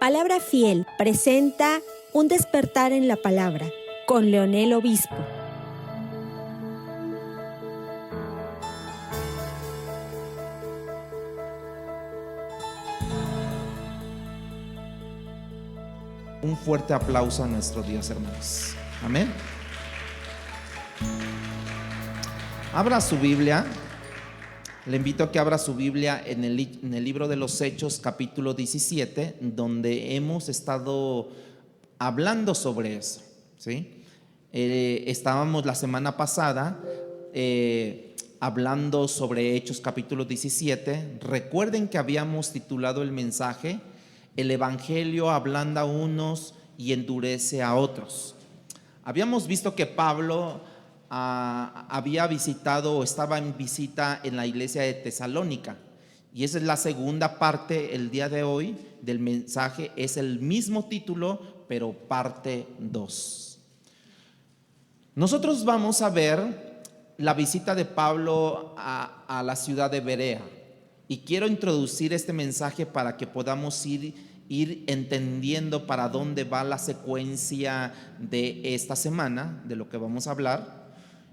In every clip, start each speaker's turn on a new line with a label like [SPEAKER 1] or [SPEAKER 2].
[SPEAKER 1] Palabra Fiel presenta Un despertar en la palabra con Leonel Obispo.
[SPEAKER 2] Un fuerte aplauso a nuestro Dios, hermanos. Amén. Abra su Biblia. Le invito a que abra su Biblia en el libro de los Hechos, capítulo 17, donde hemos estado hablando sobre eso, ¿sí? Estábamos la semana pasada hablando sobre Hechos, capítulo 17. Recuerden que habíamos titulado el mensaje: el Evangelio ablanda a unos y endurece a otros. Habíamos visto que Pablo había visitado o estaba en visita en la iglesia de Tesalónica, y esa es la segunda parte. El día de hoy del mensaje es el mismo título, pero parte 2. Nosotros vamos a ver la visita de Pablo a la ciudad de Berea, y quiero introducir este mensaje para que podamos ir entendiendo para dónde va la secuencia de esta semana, de lo que vamos a hablar.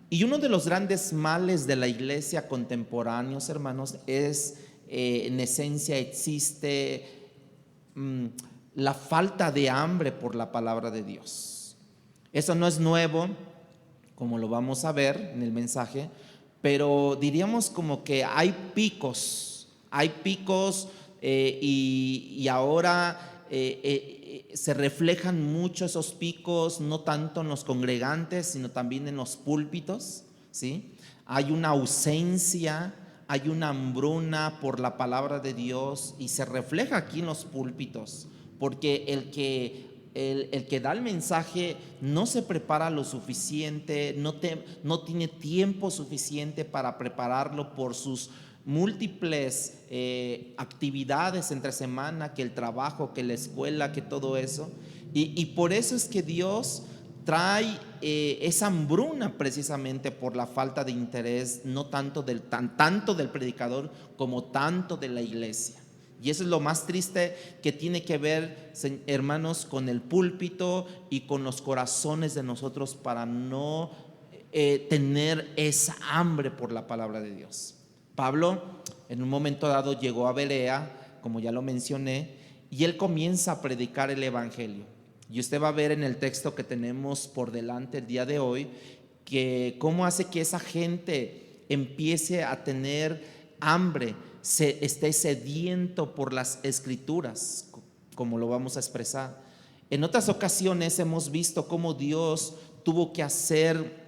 [SPEAKER 2] Y uno de los grandes males de la iglesia contemporáneos, hermanos, es en esencia existe la falta de hambre por la palabra de Dios. Eso no es nuevo, como lo vamos a ver en el mensaje, pero diríamos como que hay picos y ahora se reflejan mucho esos picos, no tanto en los congregantes, sino también en los púlpitos, ¿sí? Hay una ausencia, hay una hambruna por la palabra de Dios, y se refleja aquí en los púlpitos, porque el que da el mensaje no se prepara lo suficiente, no tiene tiempo suficiente para prepararlo por sus múltiples actividades entre semana, que el trabajo, que la escuela, que todo eso, y por eso es que Dios trae esa hambruna precisamente por la falta de interés, no tanto del predicador como tanto de la iglesia. Y eso es lo más triste, que tiene que ver, hermanos, con el púlpito y con los corazones de nosotros, para no tener esa hambre por la palabra de Dios. Pablo en un momento dado llegó a Berea, como ya lo mencioné, y él comienza a predicar el Evangelio. Y usted va a ver en el texto que tenemos por delante el día de hoy, que cómo hace que esa gente empiece a tener hambre, esté sediento por las escrituras, como lo vamos a expresar. En otras ocasiones hemos visto cómo Dios tuvo que hacer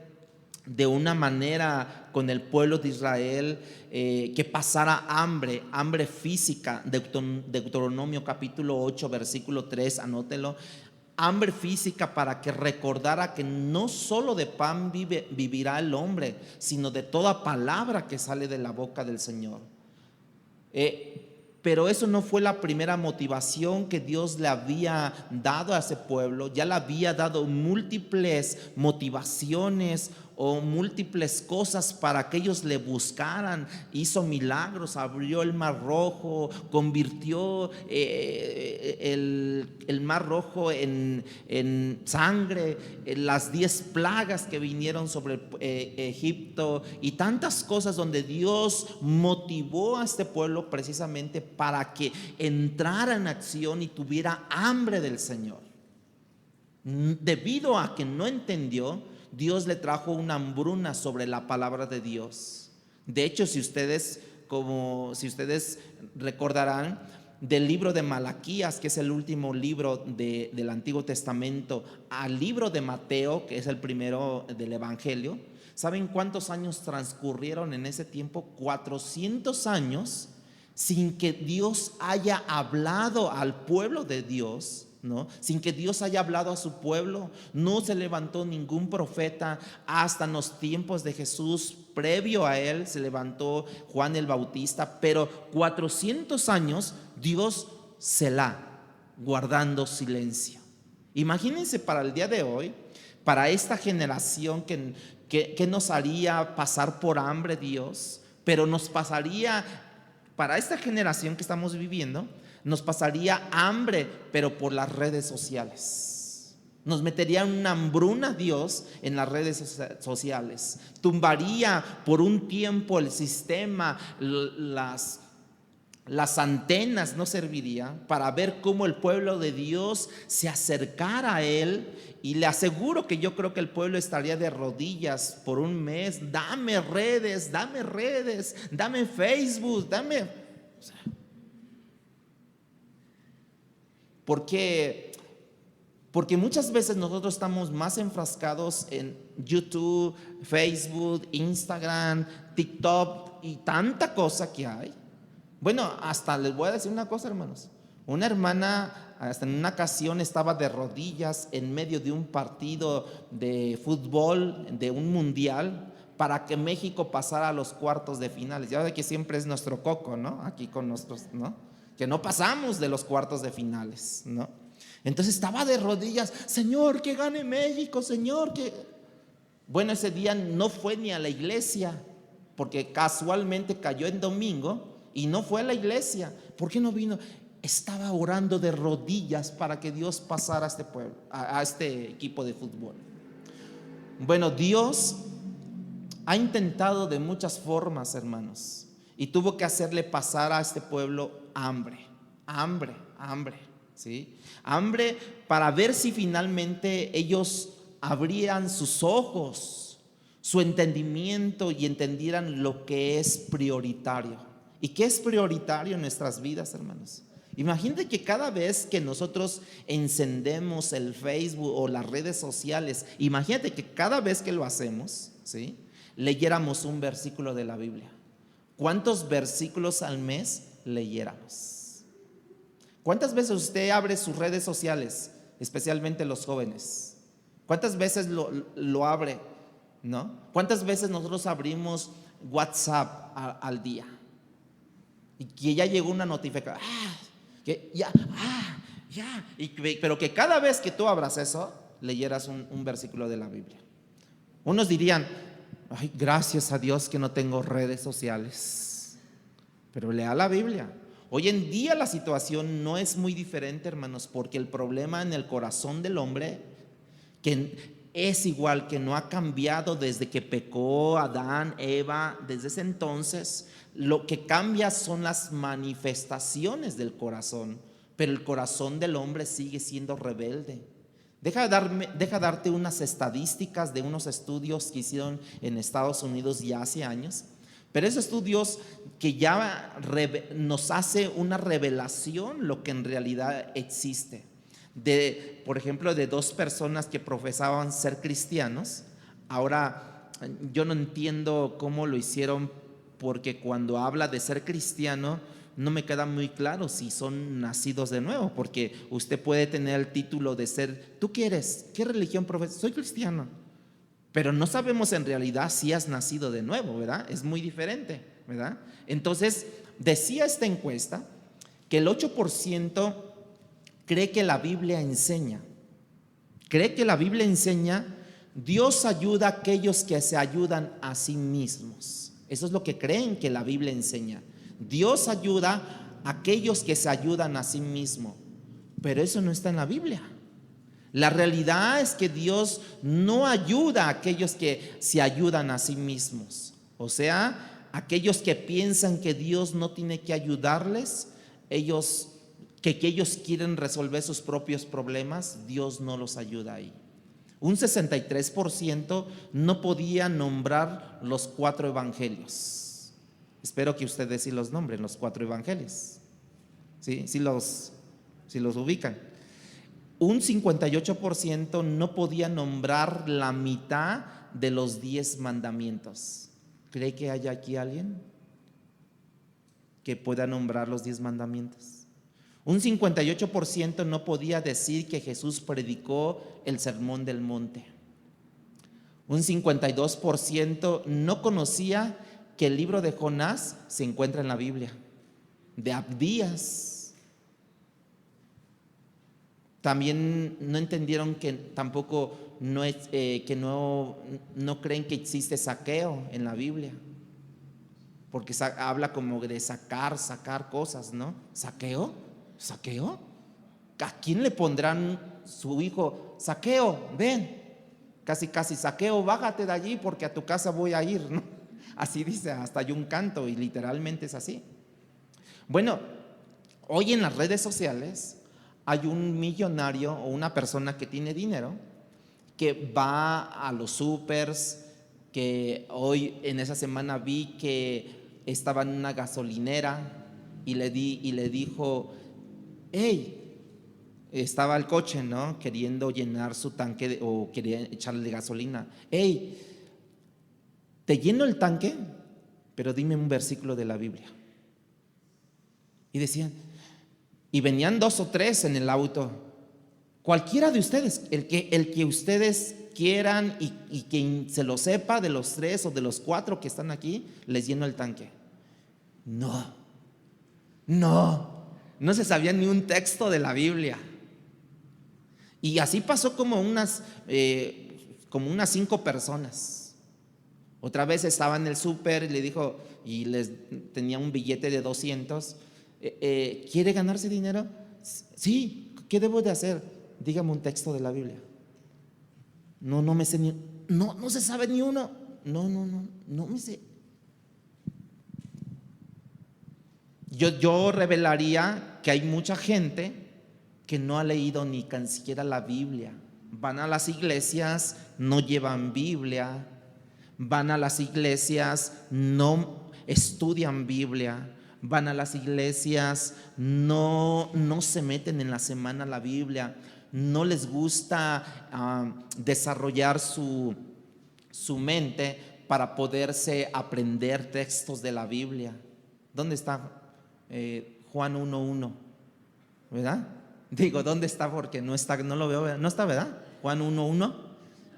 [SPEAKER 2] de una manera con el pueblo de Israel, que pasara hambre física. Deuteronomio capítulo 8 versículo 3, anótelo: hambre física, para que recordara que no solo de pan vivirá el hombre, sino de toda palabra que sale de la boca del Señor. Pero eso no fue la primera motivación que Dios le había dado a ese pueblo. Ya le había dado múltiples motivaciones o múltiples cosas para que ellos le buscaran. Hizo milagros, abrió el mar rojo, convirtió el mar rojo en sangre, las 10 plagas que vinieron sobre Egipto, y tantas cosas donde Dios motivó a este pueblo precisamente para que entrara en acción y tuviera hambre del Señor. Debido a que no entendió, Dios le trajo una hambruna sobre la palabra de Dios. De hecho, si ustedes recordarán del libro de Malaquías, que es el último libro del Antiguo Testamento, al libro de Mateo, que es el primero del Evangelio, ¿saben cuántos años transcurrieron en ese tiempo? 400 años sin que Dios haya hablado al pueblo de Dios, ¿no? Sin que Dios haya hablado a su pueblo. No se levantó ningún profeta hasta en los tiempos de Jesús. Previo a él se levantó Juan el Bautista, pero 400 años Dios guardando silencio. Imagínense para el día de hoy, para esta generación, que nos haría pasar por hambre Dios, pero nos pasaría para esta generación que estamos viviendo, nos pasaría hambre, pero por las redes sociales. Nos metería una hambruna Dios en las redes sociales. Tumbaría por un tiempo el sistema, las antenas no servirían para ver cómo el pueblo de Dios se acercara a Él. Y le aseguro que yo creo que el pueblo estaría de rodillas por un mes. Dame redes, dame Facebook, dame. Porque muchas veces nosotros estamos más enfrascados en YouTube, Facebook, Instagram, TikTok y tanta cosa que hay. Bueno, hasta les voy a decir una cosa, hermanos. Una hermana hasta en una ocasión estaba de rodillas en medio de un partido de fútbol, de un mundial, para que México pasara a los cuartos de finales. Ya ve que siempre es nuestro coco, ¿no? Aquí con nosotros, ¿no? Que no pasamos de los cuartos de finales, ¿no? Entonces estaba de rodillas, Señor, que gane México, Señor, que... Bueno, ese día no fue ni a la iglesia, porque casualmente cayó en domingo y no fue a la iglesia. ¿Por qué no vino? Estaba orando de rodillas para que Dios pasara a este pueblo, a este equipo de fútbol. Bueno, Dios ha intentado de muchas formas, hermanos, y tuvo que hacerle pasar a este pueblo hambre, ¿sí? Hambre para ver si finalmente ellos abrían sus ojos, su entendimiento y entendieran lo que es prioritario. ¿Y qué es prioritario en nuestras vidas, hermanos? Imagínate que cada vez que nosotros encendemos el Facebook o las redes sociales, imagínate que cada vez que lo hacemos, ¿sí?, leyéramos un versículo de la Biblia. ¿Cuántos versículos al mes leyéramos? ¿Cuántas veces usted abre sus redes sociales, especialmente los jóvenes? ¿Cuántas veces lo abre? ¿No? ¿Cuántas veces nosotros abrimos WhatsApp al día? Y que ya llegó una notificación, pero que cada vez que tú abras eso, leyeras un versículo de la Biblia. Unos dirían, ay, gracias a Dios que no tengo redes sociales, pero lea la Biblia. Hoy en día la situación no es muy diferente, hermanos, porque el problema en el corazón del hombre, que es igual, que no ha cambiado desde que pecó Adán, Eva, desde ese entonces. Lo que cambia son las manifestaciones del corazón, pero el corazón del hombre sigue siendo rebelde. Deja darte unas estadísticas de unos estudios que hicieron en Estados Unidos ya hace años, pero esos estudios que ya nos hace una revelación lo que en realidad existe. Por ejemplo, de dos personas que profesaban ser cristianos. Ahora, yo no entiendo cómo lo hicieron, porque cuando habla de ser cristiano no me queda muy claro si son nacidos de nuevo, porque usted puede tener el título de ser, ¿tú qué eres? ¿Qué religión profesas? Soy cristiano, pero no sabemos en realidad si has nacido de nuevo, ¿verdad? Es muy diferente, ¿verdad? Entonces, decía esta encuesta que el 8% cree que la Biblia enseña, Dios ayuda a aquellos que se ayudan a sí mismos. Eso es lo que creen que la Biblia enseña. Dios ayuda a aquellos que se ayudan a sí mismos, pero eso no está en la Biblia. La realidad es que Dios no ayuda a aquellos que se ayudan a sí mismos. O sea, aquellos que piensan que Dios no tiene que ayudarles, que ellos quieren resolver sus propios problemas, Dios no los ayuda ahí. Un 63% no podía nombrar los 4 evangelios. Espero que ustedes sí los nombren, los 4 evangelios. Sí los ubican. Un 58% no podía nombrar la mitad de los 10 mandamientos. ¿Cree que haya aquí alguien que pueda nombrar los 10 mandamientos? Un 58% no podía decir que Jesús predicó el Sermón del Monte. Un 52% no conocía que el libro de Jonás se encuentra en la Biblia. De Abdías. También no entendieron que tampoco no creen que existe Zaqueo en la Biblia. porque habla como de sacar cosas, ¿no? ¿Saqueo? ¿A quién le pondrán su hijo? Saqueo, ven. Casi, Saqueo, bájate de allí porque a tu casa voy a ir, ¿no? Así dice, hasta hay un canto y literalmente es así. Bueno, hoy en las redes sociales hay un millonario o una persona que tiene dinero que va a los supers, que hoy en esa semana vi que estaba en una gasolinera y le dijo, hey, estaba el coche, ¿no? Queriendo llenar su tanque o quería echarle gasolina. Hey, te lleno el tanque, pero dime un versículo de la Biblia. Y decían, y venían 2 o 3 en el auto. Cualquiera de ustedes, el que ustedes quieran y quien se lo sepa de los 3 o de los 4 que están aquí, les lleno el tanque. No se sabía ni un texto de la Biblia. Y así pasó como unas 5 personas. Otra vez estaba en el súper y le dijo, y tenía un billete de 200. ¿Quiere ganarse dinero? Sí, ¿qué debo de hacer? Dígame un texto de la Biblia. No me sé ni, no se sabe ni uno. No me sé. Yo revelaría que hay mucha gente que no ha leído ni tan siquiera la Biblia. Van a las iglesias, no llevan Biblia. Van a las iglesias, no estudian Biblia. Van a las iglesias, no se meten en la semana a la Biblia. No les gusta desarrollar su mente para poderse aprender textos de la Biblia. ¿Dónde está Juan 1:1? ¿Verdad? Digo, ¿dónde está? Porque no está, no lo veo, no está, ¿verdad? Juan 1:1,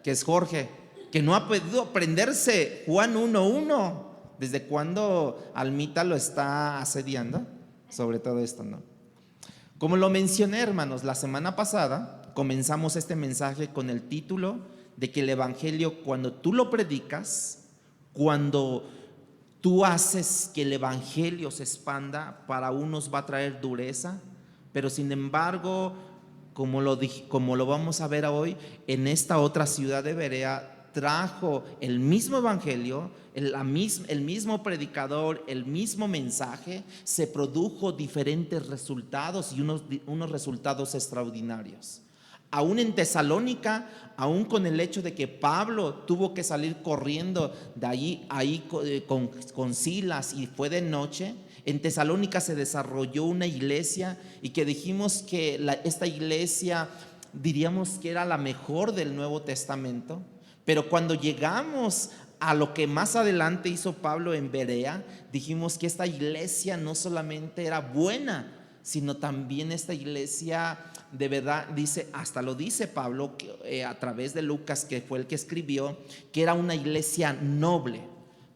[SPEAKER 2] que es Jorge, que no ha podido aprenderse Juan 1:1. ¿Desde cuándo Almita lo está asediando sobre todo esto, no? Como lo mencioné, hermanos, la semana pasada comenzamos este mensaje con el título de que el evangelio, cuando tú lo predicas, cuando tú haces que el evangelio se expanda, para unos va a traer dureza, pero sin embargo, como lo vamos a ver hoy, en esta otra ciudad de Berea trajo el mismo evangelio, el mismo predicador, el mismo mensaje, se produjo diferentes resultados y unos resultados extraordinarios. Aún en Tesalónica, aún con el hecho de que Pablo tuvo que salir corriendo de ahí con Silas y fue de noche, en Tesalónica se desarrolló una iglesia y que dijimos que esta iglesia diríamos que era la mejor del Nuevo Testamento. Pero cuando llegamos a lo que más adelante hizo Pablo en Berea, dijimos que esta iglesia no solamente era buena, sino también esta iglesia de verdad dice, hasta lo dice Pablo a través de Lucas, que fue el que escribió, que era una iglesia noble.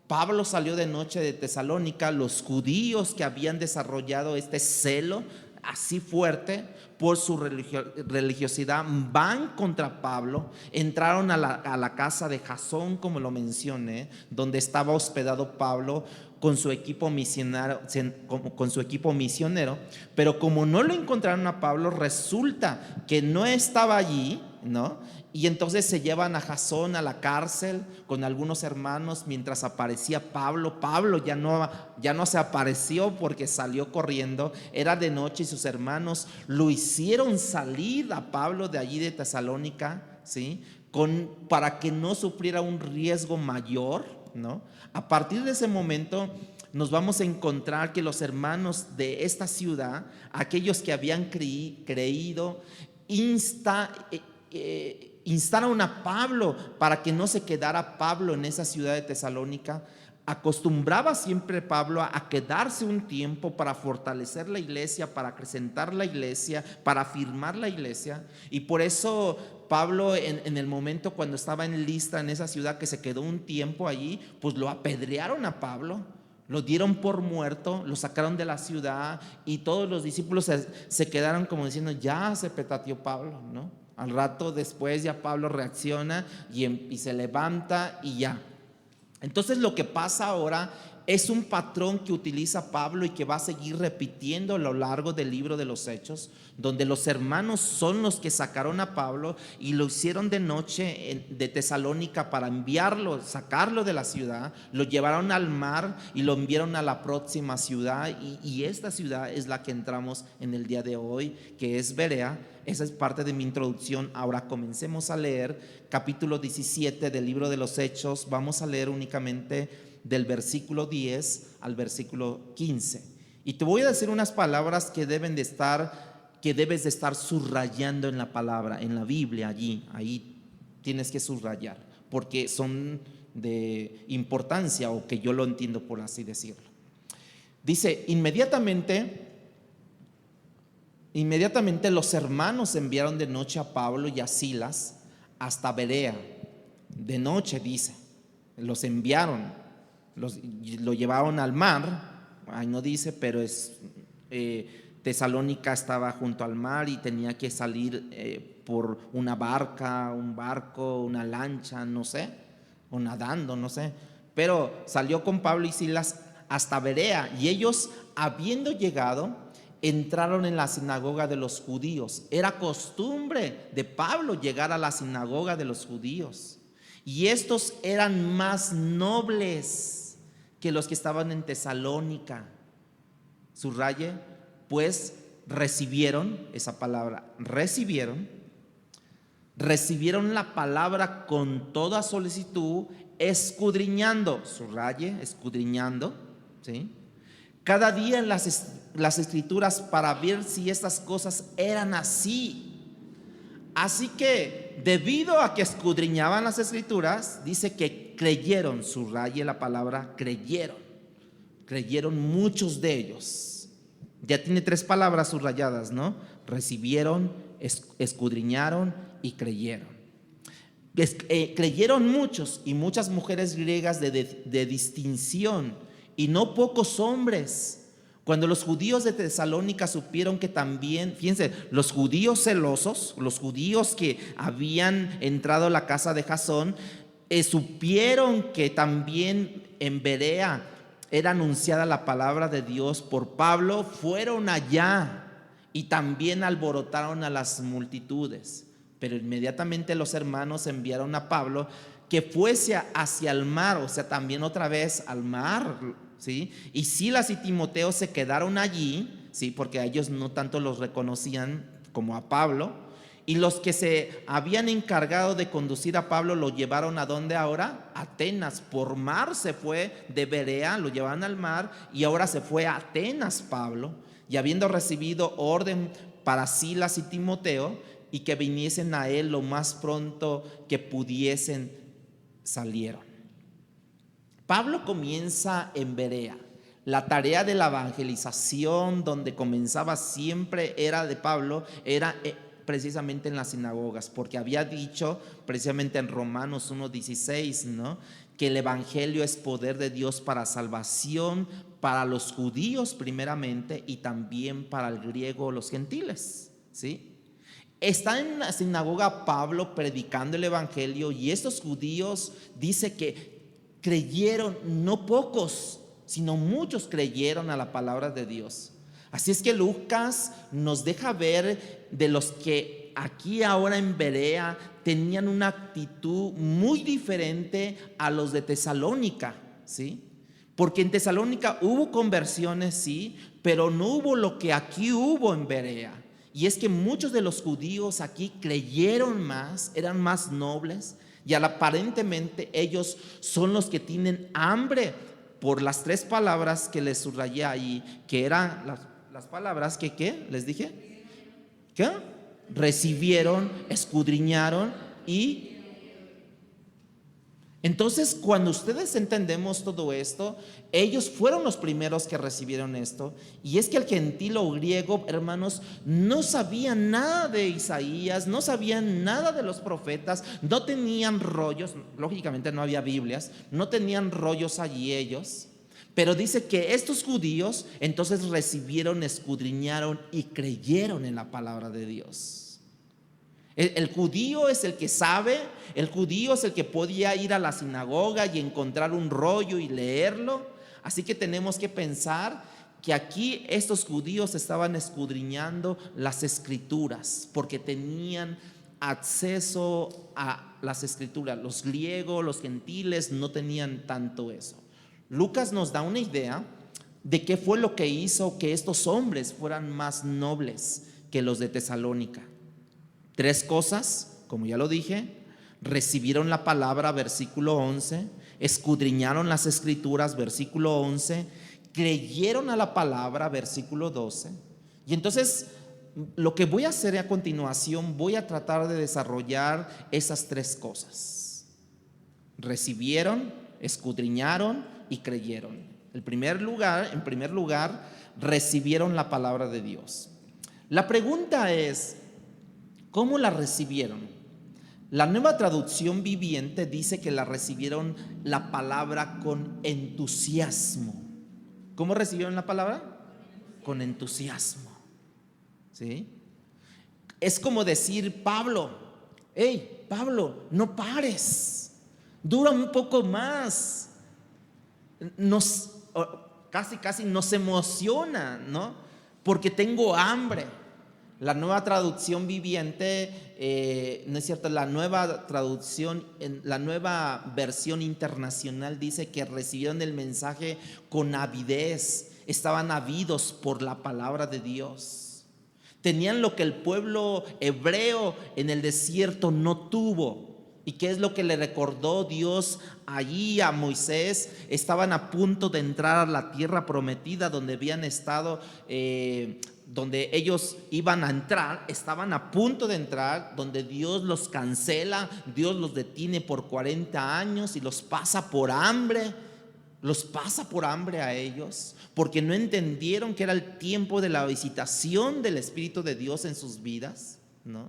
[SPEAKER 2] Pablo salió de noche de Tesalónica. Los judíos que habían desarrollado este celo así fuerte por su religiosidad van contra Pablo, entraron a la casa de Jasón, como lo mencioné, donde estaba hospedado Pablo con su equipo misionero, pero como no lo encontraron a Pablo, resulta que no estaba allí, ¿no? Y entonces se llevan a Jasón a la cárcel con algunos hermanos mientras aparecía Pablo. Pablo ya no se apareció porque salió corriendo, era de noche y sus hermanos lo hicieron salir a Pablo de allí de Tesalónica, ¿sí? Para que no sufriera un riesgo mayor, ¿no? A partir de ese momento nos vamos a encontrar que los hermanos de esta ciudad, aquellos que habían creído, instaron a Pablo para que no se quedara Pablo en esa ciudad de Tesalónica. Acostumbraba siempre Pablo a quedarse un tiempo para fortalecer la iglesia, para acrecentar la iglesia, para afirmar la iglesia. Y por eso Pablo en el momento cuando estaba en Listra, en esa ciudad que se quedó un tiempo allí, pues lo apedrearon a Pablo, lo dieron por muerto, lo sacaron de la ciudad y todos los discípulos se quedaron como diciendo, ya se petateó Pablo, ¿no? Al rato después ya Pablo reacciona y se levanta y ya. Entonces lo que pasa ahora es un patrón que utiliza Pablo y que va a seguir repitiendo a lo largo del libro de los Hechos, donde los hermanos son los que sacaron a Pablo y lo hicieron de noche de Tesalónica para enviarlo, sacarlo de la ciudad, lo llevaron al mar y lo enviaron a la próxima ciudad, y esta ciudad es la que entramos en el día de hoy, que es Berea. Esa es parte de mi introducción. Ahora comencemos a leer capítulo 17 del libro de los Hechos. Vamos a leer únicamente del versículo 10 al versículo 15. Y te voy a decir unas palabras que debes de estar subrayando en la palabra, en la Biblia, ahí tienes que subrayar, porque son de importancia, o que yo lo entiendo, por así decirlo. Dice: inmediatamente los hermanos enviaron de noche a Pablo y a Silas hasta Berea. De noche, dice, los enviaron. Lo llevaron al mar, ahí no dice, pero Tesalónica estaba junto al mar y tenía que salir por una barca, un barco, una lancha, no sé, o nadando, no sé. Pero salió con Pablo y Silas hasta Berea, y ellos, habiendo llegado, entraron en la sinagoga de los judíos. Era costumbre de Pablo llegar a la sinagoga de los judíos, y estos eran más nobles que los que estaban en Tesalónica. Subraye, pues recibieron, esa palabra, recibieron la palabra con toda solicitud, escudriñando, subraye, escudriñando, ¿sí?, cada día en las escrituras, para ver si estas cosas eran así. Así que, debido a que escudriñaban las escrituras, dice que creyeron, subraye la palabra creyeron muchos de ellos. Ya tiene 3 palabras subrayadas, ¿no? Recibieron, escudriñaron y creyeron. Creyeron muchos, y muchas mujeres griegas de distinción, y no pocos hombres. Cuando los judíos de Tesalónica supieron que también, fíjense, los judíos celosos, los judíos que habían entrado a la casa de Jasón, supieron que también en Berea era anunciada la palabra de Dios por Pablo, fueron allá y también alborotaron a las multitudes. Pero inmediatamente los hermanos enviaron a Pablo que fuese hacia el mar, o sea, también otra vez al mar, ¿sí? Y Silas y Timoteo se quedaron allí, ¿sí?, porque a ellos no tanto los reconocían como a Pablo. Y los que se habían encargado de conducir a Pablo lo llevaron ¿a dónde ahora? A Atenas. Por mar se fue de Berea, lo llevaron al mar, y ahora se fue a Atenas Pablo. Y habiendo recibido orden para Silas y Timoteo, y que viniesen a él lo más pronto que pudiesen, salieron. Pablo comienza en Berea. La tarea de la evangelización, donde comenzaba siempre, era de Pablo, era precisamente en las sinagogas, porque había dicho precisamente en Romanos 1:16, ¿no?, que el evangelio es poder de Dios para salvación, para los judíos primeramente, y también para el griego, los gentiles, ¿sí? Está en la sinagoga Pablo predicando el evangelio, y estos judíos, dice que creyeron, no pocos, sino muchos creyeron a la palabra de Dios. Así es que Lucas nos deja ver de los que aquí ahora en Berea tenían una actitud muy diferente a los de Tesalónica, ¿sí? Porque en Tesalónica hubo conversiones, sí, pero no hubo lo que aquí hubo en Berea. Y es que muchos de los judíos aquí creyeron más, eran más nobles, y aparentemente ellos son los que tienen hambre por las 3 palabras que les subrayé ahí, que eran las palabras que, ¿qué? ¿Les dije? ¿Qué? Recibieron, escudriñaron y... Entonces, cuando ustedes entendemos todo esto, ellos fueron los primeros que recibieron esto. Y es que el gentil o griego, hermanos, no sabían nada de Isaías, no sabían nada de los profetas, no tenían rollos, lógicamente no había Biblias, no tenían rollos allí ellos. Pero dice que estos judíos entonces recibieron, escudriñaron y creyeron en la palabra de Dios. El judío es el que sabe, el judío es el que podía ir a la sinagoga y encontrar un rollo y leerlo. Así que tenemos que pensar que aquí estos judíos estaban escudriñando las escrituras porque tenían acceso a las escrituras. Los griegos, los gentiles no tenían tanto eso. Lucas nos da una idea de qué fue lo que hizo que estos hombres fueran más nobles que los de Tesalónica. 3 cosas, como ya lo dije: recibieron la palabra, versículo 11, escudriñaron las escrituras, versículo 11, creyeron a la palabra, versículo 12. Y entonces lo que voy a hacer a continuación, voy a tratar de desarrollar esas 3 cosas: recibieron, escudriñaron y creyeron. En primer lugar, recibieron la palabra de Dios. La pregunta es, ¿cómo la recibieron? La Nueva Traducción Viviente dice que la recibieron la palabra con entusiasmo. ¿Cómo recibieron la palabra? Con entusiasmo. ¿Sí? Es como decir: Pablo, hey, Pablo, no pares, dura un poco más. Casi nos emociona, ¿no? Porque tengo hambre. La Nueva Traducción Viviente, no es cierto, la nueva traducción, la nueva versión internacional dice que recibieron el mensaje con avidez, estaban ávidos por la palabra de Dios. Tenían lo que el pueblo hebreo en el desierto no tuvo. ¿Y qué es lo que le recordó Dios allí a Moisés? Estaban a punto de entrar a la tierra prometida donde habían estado, donde ellos iban a entrar, estaban a punto de entrar, donde Dios los cancela, Dios los detiene por 40 años y los pasa por hambre. Los pasa por hambre a ellos porque no entendieron que era el tiempo de la visitación del Espíritu de Dios en sus vidas, ¿no?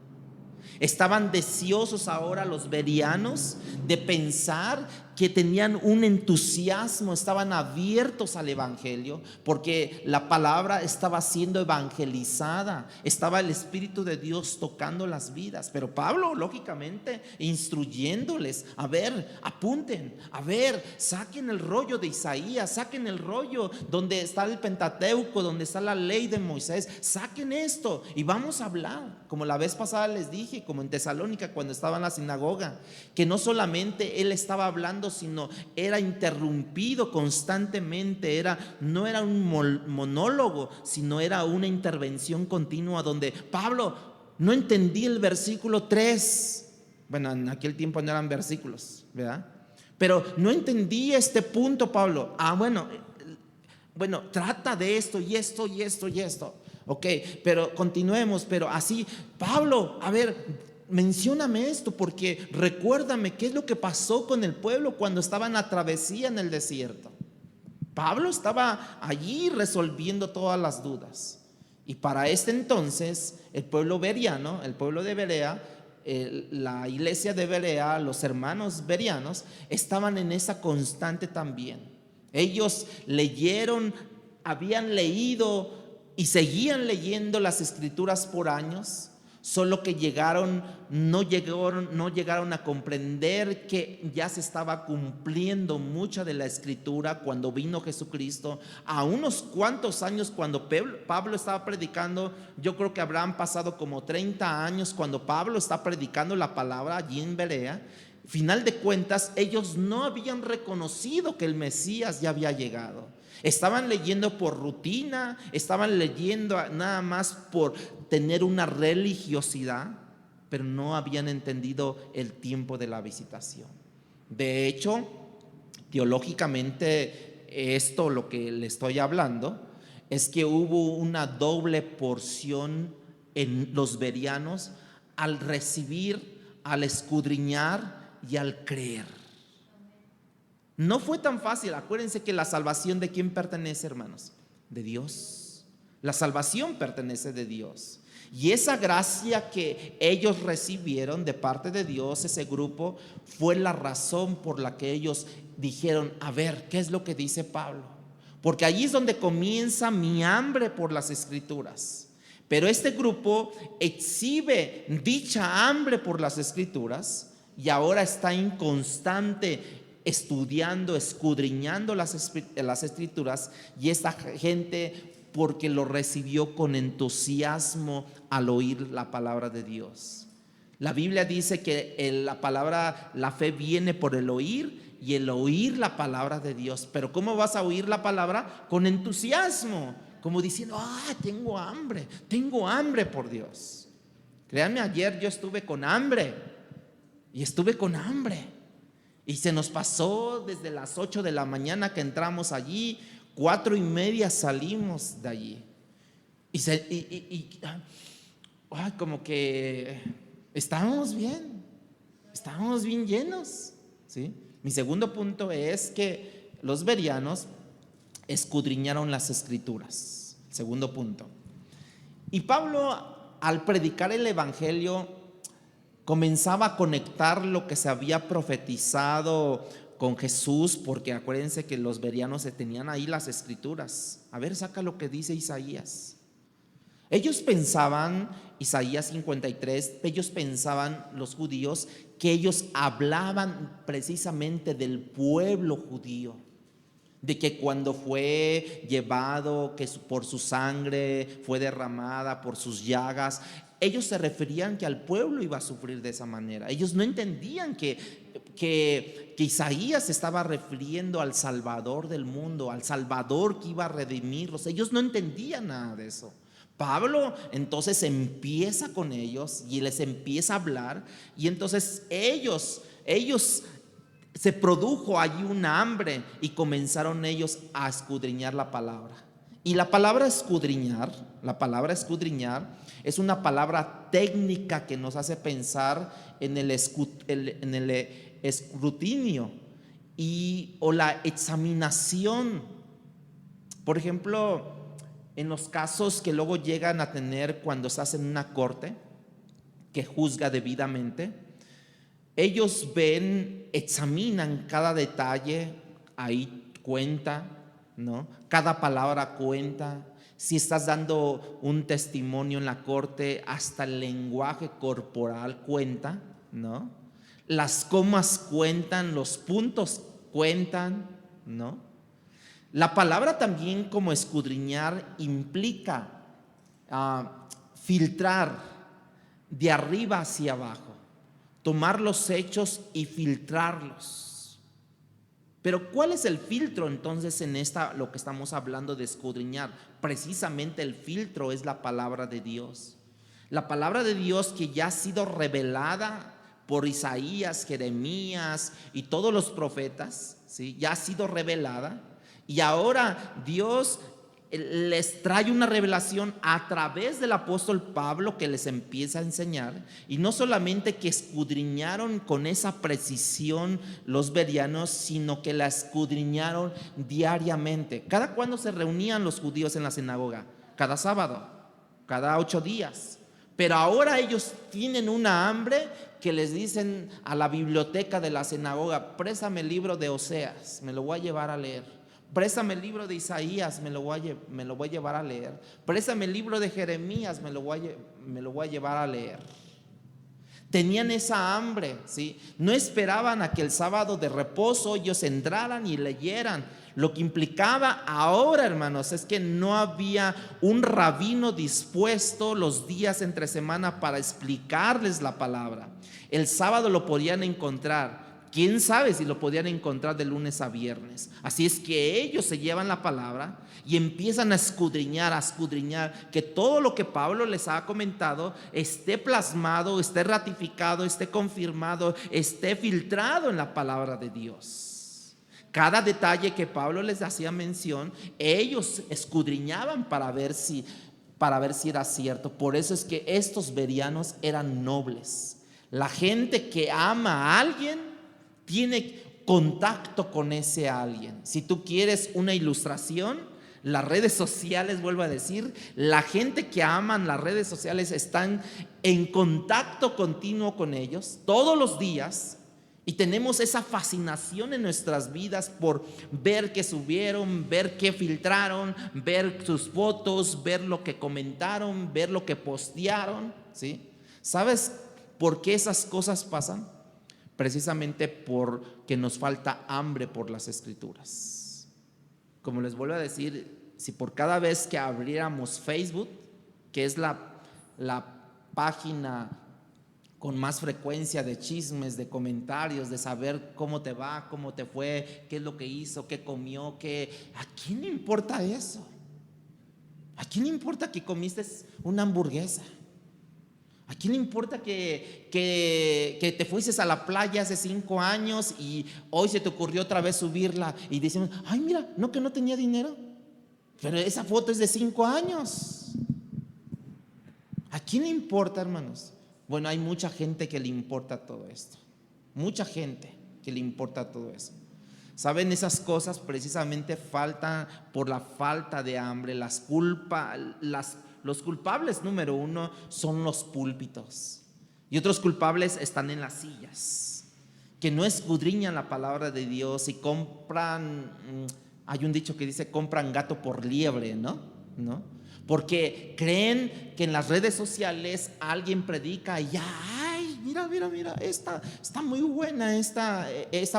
[SPEAKER 2] Estaban deseosos ahora los bereanos de pensar que tenían un entusiasmo, estaban abiertos al evangelio porque la palabra estaba siendo evangelizada, estaba el Espíritu de Dios tocando las vidas. Pero Pablo, lógicamente, instruyéndoles: a ver, apunten, a ver, saquen el rollo de Isaías, saquen el rollo donde está el Pentateuco, donde está la ley de Moisés, saquen esto y vamos a hablar. Como la vez pasada les dije, como en Tesalónica cuando estaba en la sinagoga, que no solamente él estaba hablando, sino era interrumpido constantemente, no era un monólogo, sino era una intervención continua donde: Pablo, no entendí el versículo 3. Bueno, en aquel tiempo no eran versículos, ¿verdad? Pero no entendí este punto, Pablo. Bueno, trata de esto y esto y esto y esto. Ok, pero continuemos, pero así: Pablo, a ver, mencióname esto porque recuérdame qué es lo que pasó con el pueblo cuando estaba en la travesía en el desierto. Pablo estaba allí resolviendo todas las dudas. Y para este entonces, el pueblo bereano, el pueblo de Berea, la iglesia de Berea, los hermanos bereanos, estaban en esa constante también. Ellos leyeron, habían leído y seguían leyendo las escrituras por años, solo que no llegaron a comprender que ya se estaba cumpliendo mucha de la escritura cuando vino Jesucristo. A unos cuantos años, cuando Pablo estaba predicando, yo creo que habrán pasado como 30 años cuando Pablo está predicando la palabra allí en Berea. Final de cuentas, ellos no habían reconocido que el Mesías ya había llegado. Estaban leyendo por rutina, estaban leyendo nada más por tener una religiosidad, pero no habían entendido el tiempo de la visitación. De hecho, teológicamente, esto lo que le estoy hablando es que hubo una doble porción en los bereanos al recibir, al escudriñar y al creer. No fue tan fácil. Acuérdense que la salvación, ¿de quién pertenece, hermanos? De Dios. La salvación pertenece de Dios. Y esa gracia que ellos recibieron de parte de Dios, ese grupo, fue la razón por la que ellos dijeron: a ver, ¿qué es lo que dice Pablo? Porque allí es donde comienza mi hambre por las escrituras. Pero este grupo exhibe dicha hambre por las escrituras y ahora está en constante estudiando, escudriñando las escrituras, y esta gente porque lo recibió con entusiasmo al oír la palabra de Dios. La Biblia dice que la fe viene por el oír, y el oír la palabra de Dios. Pero ¿cómo vas a oír la palabra? Con entusiasmo, como diciendo, tengo hambre por Dios. Créanme, ayer yo estuve con hambre, y se nos pasó desde las 8 de la mañana que entramos allí, 4:30 salimos de allí, como que estábamos bien llenos, ¿sí? Mi segundo punto es que los bereanos escudriñaron las escrituras. Segundo punto. Y Pablo, al predicar el evangelio, comenzaba a conectar lo que se había profetizado con Jesús, porque acuérdense que los bereanos se tenían ahí las escrituras. A ver, saca lo que dice Isaías. Ellos pensaban, Isaías 53, ellos pensaban, los judíos, que ellos hablaban precisamente del pueblo judío, de que cuando fue llevado, que por su sangre fue derramada, por sus llagas, ellos se referían que al pueblo iba a sufrir de esa manera. Ellos no entendían que Isaías estaba refiriendo al Salvador del mundo, al Salvador que iba a redimirlos. Ellos no entendían nada de eso. Pablo entonces empieza con ellos y les empieza a hablar, y entonces ellos se produjo allí una hambre, y comenzaron ellos a escudriñar la palabra. Y la palabra escudriñar es una palabra técnica que nos hace pensar en el escrutinio o la examinación. Por ejemplo, en los casos que luego llegan a tener cuando se hace en una corte que juzga debidamente, ellos examinan cada detalle, ahí cuenta, ¿no? Cada palabra cuenta. Si estás dando un testimonio en la corte, hasta el lenguaje corporal cuenta, ¿no? Las comas cuentan, los puntos cuentan, ¿no? La palabra también, como escudriñar, implica filtrar de arriba hacia abajo, tomar los hechos y filtrarlos. Pero ¿cuál es el filtro entonces en lo que estamos hablando de escudriñar? Precisamente el filtro es la palabra de Dios. La palabra de Dios que ya ha sido revelada por Isaías, Jeremías y todos los profetas, ¿sí? Ya ha sido revelada. Y ahora Dios les trae una revelación a través del apóstol Pablo, que les empieza a enseñar. Y no solamente que escudriñaron con esa precisión los bereanos, sino que la escudriñaron diariamente. ¿Cada cuándo se reunían los judíos en la sinagoga? Cada sábado, cada 8 días. Pero ahora ellos tienen una hambre que les dicen a la biblioteca de la sinagoga: préstame el libro de Oseas, me lo voy a llevar a leer. Préstame el libro de Isaías, me lo voy a llevar a leer. Préstame el libro de Jeremías, me lo voy a llevar a leer. Tenían esa hambre, ¿sí? No esperaban a que el sábado de reposo ellos entraran y leyeran. Lo que implicaba ahora, hermanos, es que no había un rabino dispuesto los días entre semana para explicarles la palabra. El sábado lo podían encontrar. ¿Quién sabe si lo podían encontrar de lunes a viernes? Así es que ellos se llevan la palabra y empiezan a escudriñar, que todo lo que Pablo les ha comentado esté plasmado, esté ratificado, esté confirmado, esté filtrado en la palabra de Dios. Cada detalle que Pablo les hacía mención, ellos escudriñaban para ver si era cierto. Por eso es que estos bereanos eran nobles. La gente que ama a alguien tiene contacto con ese alguien. Si tú quieres una ilustración, las redes sociales, vuelvo a decir, la gente que aman las redes sociales están en contacto continuo con ellos todos los días, y tenemos esa fascinación en nuestras vidas por ver qué subieron, ver qué filtraron, ver sus fotos, ver lo que comentaron, ver lo que postearon, ¿sí? ¿Sabes por qué esas cosas pasan? precisamente porque nos falta hambre por las Escrituras. Como les vuelvo a decir, si por cada vez que abriéramos Facebook, que es la página con más frecuencia de chismes, de comentarios, de saber cómo te va, cómo te fue, qué es lo que hizo, qué comió, ¿a quién le importa eso? ¿A quién le importa que comiste una hamburguesa? ¿A quién le importa que te fuiste a la playa hace 5 años y hoy se te ocurrió otra vez subirla y dicen, ay, mira, no, que no tenía dinero, pero esa foto es de 5 años? ¿A quién le importa, hermanos? Bueno, hay mucha gente que le importa todo esto, mucha gente que le importa todo eso. ¿Saben? Esas cosas precisamente faltan por la falta de hambre. Los culpables número 1 son los púlpitos, y otros culpables están en las sillas, que no escudriñan la palabra de Dios y compran, hay un dicho que dice, compran gato por liebre, ¿no? Porque creen que en las redes sociales alguien predica y ya, ay, mira, está muy buena esta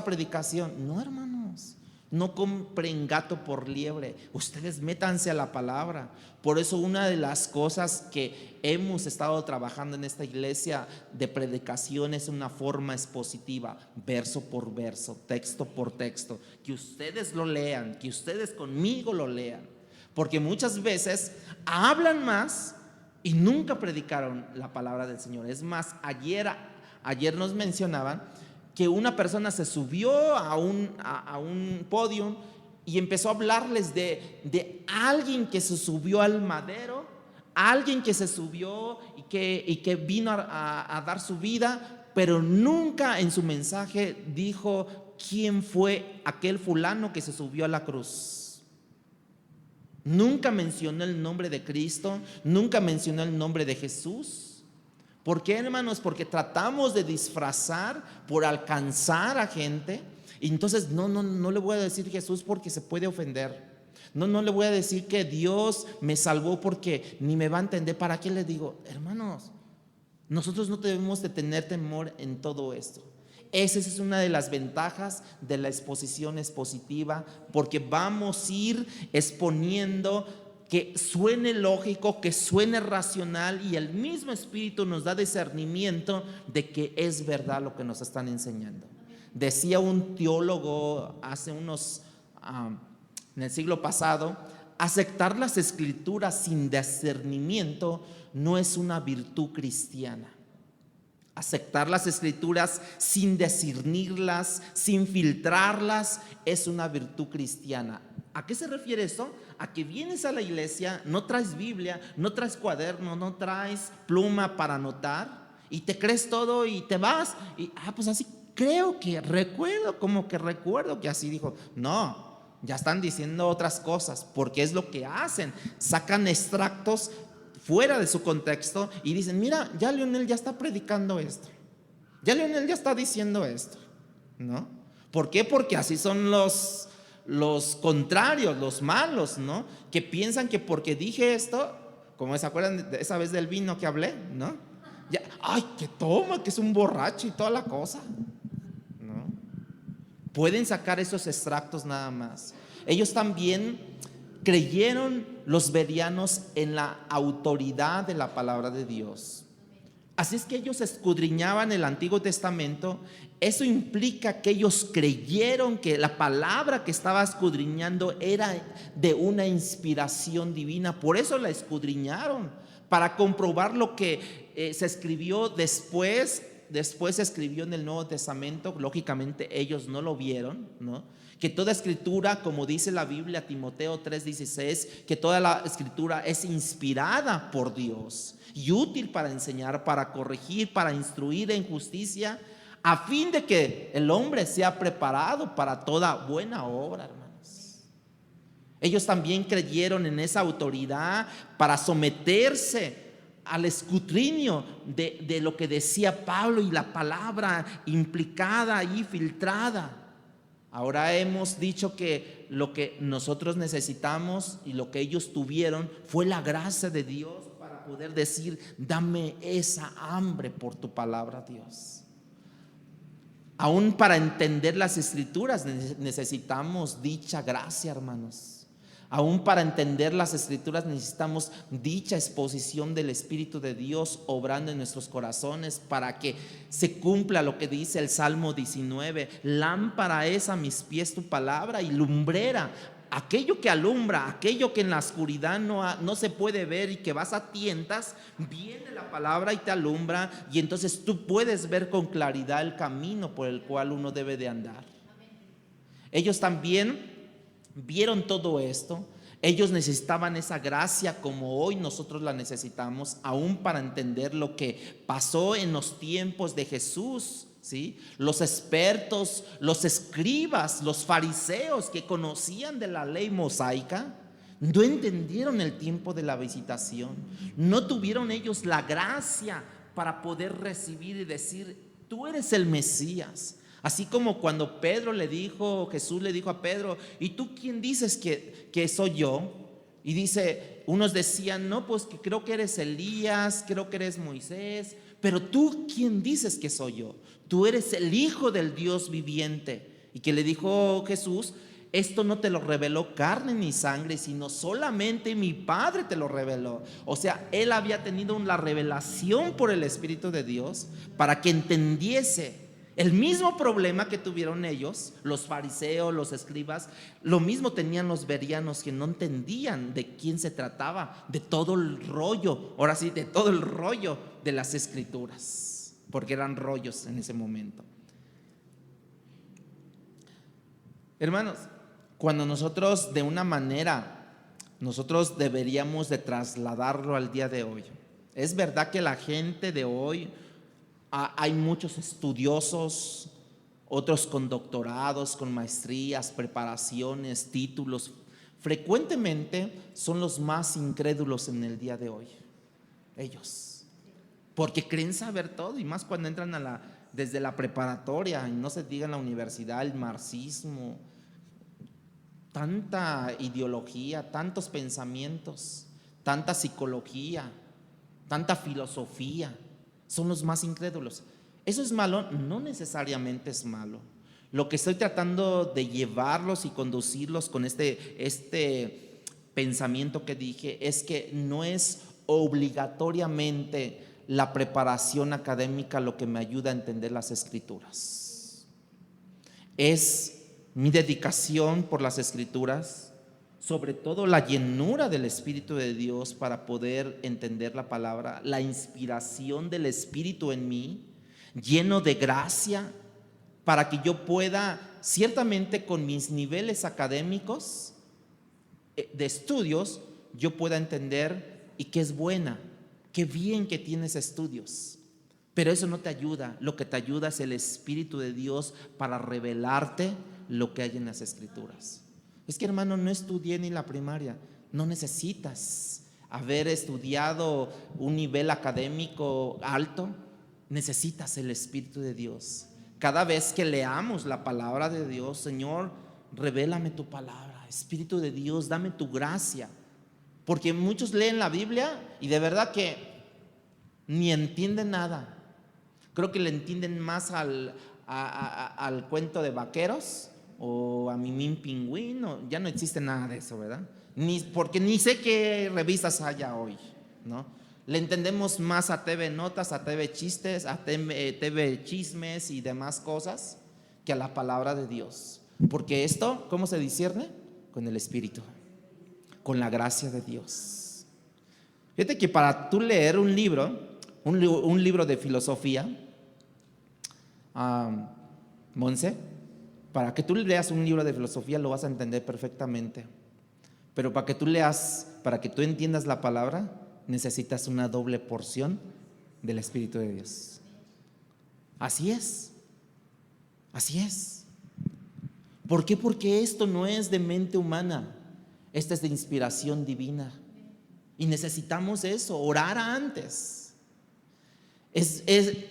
[SPEAKER 2] predicación. No, hermanos, no compren gato por liebre. Ustedes métanse a la palabra. Por eso una de las cosas que hemos estado trabajando en esta iglesia de predicación es una forma expositiva, verso por verso, texto por texto, que ustedes lo lean, que ustedes conmigo lo lean. Porque muchas veces hablan más y nunca predicaron la palabra del Señor. Es más, ayer nos mencionaban que una persona se subió a un podio y empezó a hablarles de alguien que se subió al madero, alguien que se subió y que vino a dar su vida, pero nunca en su mensaje dijo quién fue aquel fulano que se subió a la cruz. Nunca mencionó el nombre de Cristo, nunca mencionó el nombre de Jesús. ¿Por qué, hermanos? Porque tratamos de disfrazar por alcanzar a gente. Y entonces no le voy a decir Jesús porque se puede ofender. No le voy a decir que Dios me salvó porque ni me va a entender. ¿Para qué le digo? Hermanos, nosotros no debemos de tener temor en todo esto. Esa es una de las ventajas de la exposición expositiva, porque vamos a ir exponiendo que suene lógico, que suene racional, y el mismo Espíritu nos da discernimiento de que es verdad lo que nos están enseñando. Decía un teólogo hace en el siglo pasado, aceptar las Escrituras sin discernimiento no es una virtud cristiana. Aceptar las Escrituras sin discernirlas, sin filtrarlas, es una virtud cristiana. ¿A qué se refiere eso? A que vienes a la iglesia, no traes Biblia, no traes cuaderno, no traes pluma para anotar, y te crees todo y te vas y pues así recuerdo que así dijo. No, ya están diciendo otras cosas, porque es lo que hacen, sacan extractos fuera de su contexto y dicen, mira, ya Leonel ya está predicando esto, ya Leonel ya está diciendo esto, ¿no? ¿Por qué? Porque así son los contrarios, los malos, ¿no? Que piensan que porque dije esto, como se acuerdan de esa vez del vino que hablé, ¿no? Ya, ay, que toma, que es un borracho y toda la cosa, ¿no? Pueden sacar esos extractos nada más. Ellos también creyeron, los bereanos, en la autoridad de la palabra de Dios. Así es que ellos escudriñaban el Antiguo Testamento. Eso implica que ellos creyeron que la palabra que estaba escudriñando era de una inspiración divina. Por eso la escudriñaron, para comprobar lo que se escribió después se escribió en el Nuevo Testamento. Lógicamente ellos no lo vieron, ¿no? Que toda escritura, como dice la Biblia, Timoteo 3:16, que toda la escritura es inspirada por Dios y útil para enseñar, para corregir, para instruir en justicia, a fin de que el hombre sea preparado para toda buena obra, hermanos. Ellos también creyeron en esa autoridad para someterse al escrutinio de lo que decía Pablo y la palabra implicada y filtrada. Ahora hemos dicho que lo que nosotros necesitamos y lo que ellos tuvieron fue la gracia de Dios para poder decir, dame esa hambre por tu palabra, Dios. Aún para entender las Escrituras necesitamos dicha gracia, hermanos. Aún para entender las Escrituras necesitamos dicha exposición del Espíritu de Dios obrando en nuestros corazones para que se cumpla lo que dice el Salmo 19. Lámpara es a mis pies tu palabra y lumbrera. Aquello que alumbra, aquello que en la oscuridad no se puede ver y que vas a tientas, viene la palabra y te alumbra, y entonces tú puedes ver con claridad el camino por el cual uno debe de andar. Ellos también vieron todo esto. Ellos necesitaban esa gracia como hoy nosotros la necesitamos, aún para entender lo que pasó en los tiempos de Jesús, ¿sí? Los expertos, los escribas, los fariseos que conocían de la ley mosaica, no entendieron el tiempo de la visitación. No tuvieron ellos la gracia para poder recibir y decir: tú eres el Mesías. Así como cuando Jesús le dijo a Pedro: ¿y tú quién dices que soy yo? Y dice, unos decían: no, pues que creo que eres Elías, creo que eres Moisés, pero tú quién dices que soy yo. Tú eres el Hijo del Dios viviente. Y que le dijo Jesús: esto no te lo reveló carne ni sangre, sino solamente mi Padre te lo reveló. O sea, él había tenido la revelación por el Espíritu de Dios para que entendiese el mismo problema que tuvieron ellos, los fariseos, los escribas. Lo mismo tenían los bereanos, que no entendían de quién se trataba, de todo el rollo, ahora sí, de todo el rollo de las Escrituras, porque eran rollos en ese momento. Hermanos, cuando nosotros de una manera, nosotros deberíamos de trasladarlo al día de hoy. Es verdad que la gente de hoy, hay muchos estudiosos, otros con doctorados, con maestrías, preparaciones, títulos. Frecuentemente son los más incrédulos en el día de hoy, ellos, porque creen saber todo, y más cuando entran desde la preparatoria, y no se diga en la universidad, el marxismo, tanta ideología, tantos pensamientos, tanta psicología, tanta filosofía. Son los más incrédulos. ¿Eso es malo? No necesariamente es malo. Lo que estoy tratando de llevarlos y conducirlos con este pensamiento que dije es que no es obligatoriamente la preparación académica lo que me ayuda a entender las Escrituras. Es mi dedicación por las Escrituras, sobre todo la llenura del Espíritu de Dios para poder entender la palabra, la inspiración del Espíritu en mí, lleno de gracia, para que yo pueda, ciertamente con mis niveles académicos de estudios, yo pueda entender y que es buena, qué bien que tienes estudios. Pero eso no te ayuda. Lo que te ayuda es el Espíritu de Dios para revelarte lo que hay en las Escrituras. Es que, hermano, no estudié ni la primaria. No necesitas haber estudiado un nivel académico alto. Necesitas el Espíritu de Dios. Cada vez que leamos la palabra de Dios: Señor, revélame tu palabra. Espíritu de Dios, dame tu gracia. Porque muchos leen la Biblia y de verdad que ni entienden nada. Creo que le entienden más al cuento de vaqueros o a Mimín Pingüín. Ya no existe nada de eso, ¿verdad? Porque ni sé qué revistas haya hoy, ¿no? Le entendemos más a TV Notas, a TV Chistes, a TV Chismes y demás cosas que a la palabra de Dios. Porque esto, ¿cómo se discierne? Con el Espíritu, con la gracia de Dios. Fíjate que para tú leer un libro de filosofía, Monse, para que tú leas un libro de filosofía lo vas a entender perfectamente. Pero para que tú entiendas la palabra, necesitas una doble porción del Espíritu de Dios. Así es. Así es. ¿Por qué? Porque esto no es de mente humana. Esta es de inspiración divina. Y necesitamos eso, orar antes.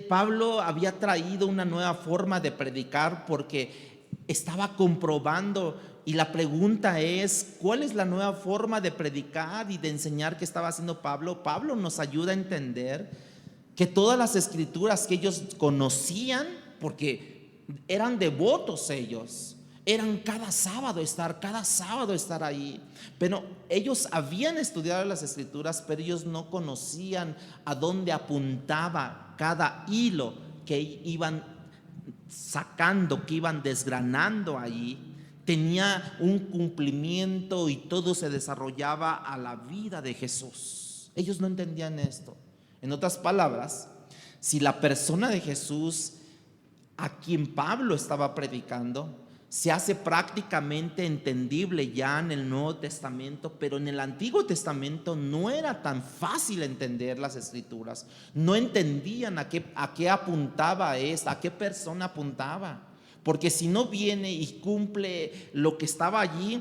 [SPEAKER 2] Pablo había traído una nueva forma de predicar porque estaba comprobando, y la pregunta es: ¿cuál es la nueva forma de predicar y de enseñar que estaba haciendo Pablo? Pablo nos ayuda a entender que todas las Escrituras que ellos conocían, porque eran devotos ellos. Eran cada sábado estar ahí. Pero ellos habían estudiado las Escrituras, pero ellos no conocían a dónde apuntaba cada hilo que iban sacando, que iban desgranando allí. Tenía un cumplimiento y todo se desarrollaba a la vida de Jesús. Ellos no entendían esto. En otras palabras, si la persona de Jesús, a quien Pablo estaba predicando, se hace prácticamente entendible ya en el Nuevo Testamento, pero en el Antiguo Testamento no era tan fácil entender las Escrituras. No entendían a qué apuntaba esto, a qué persona apuntaba. Porque si no viene y cumple lo que estaba allí,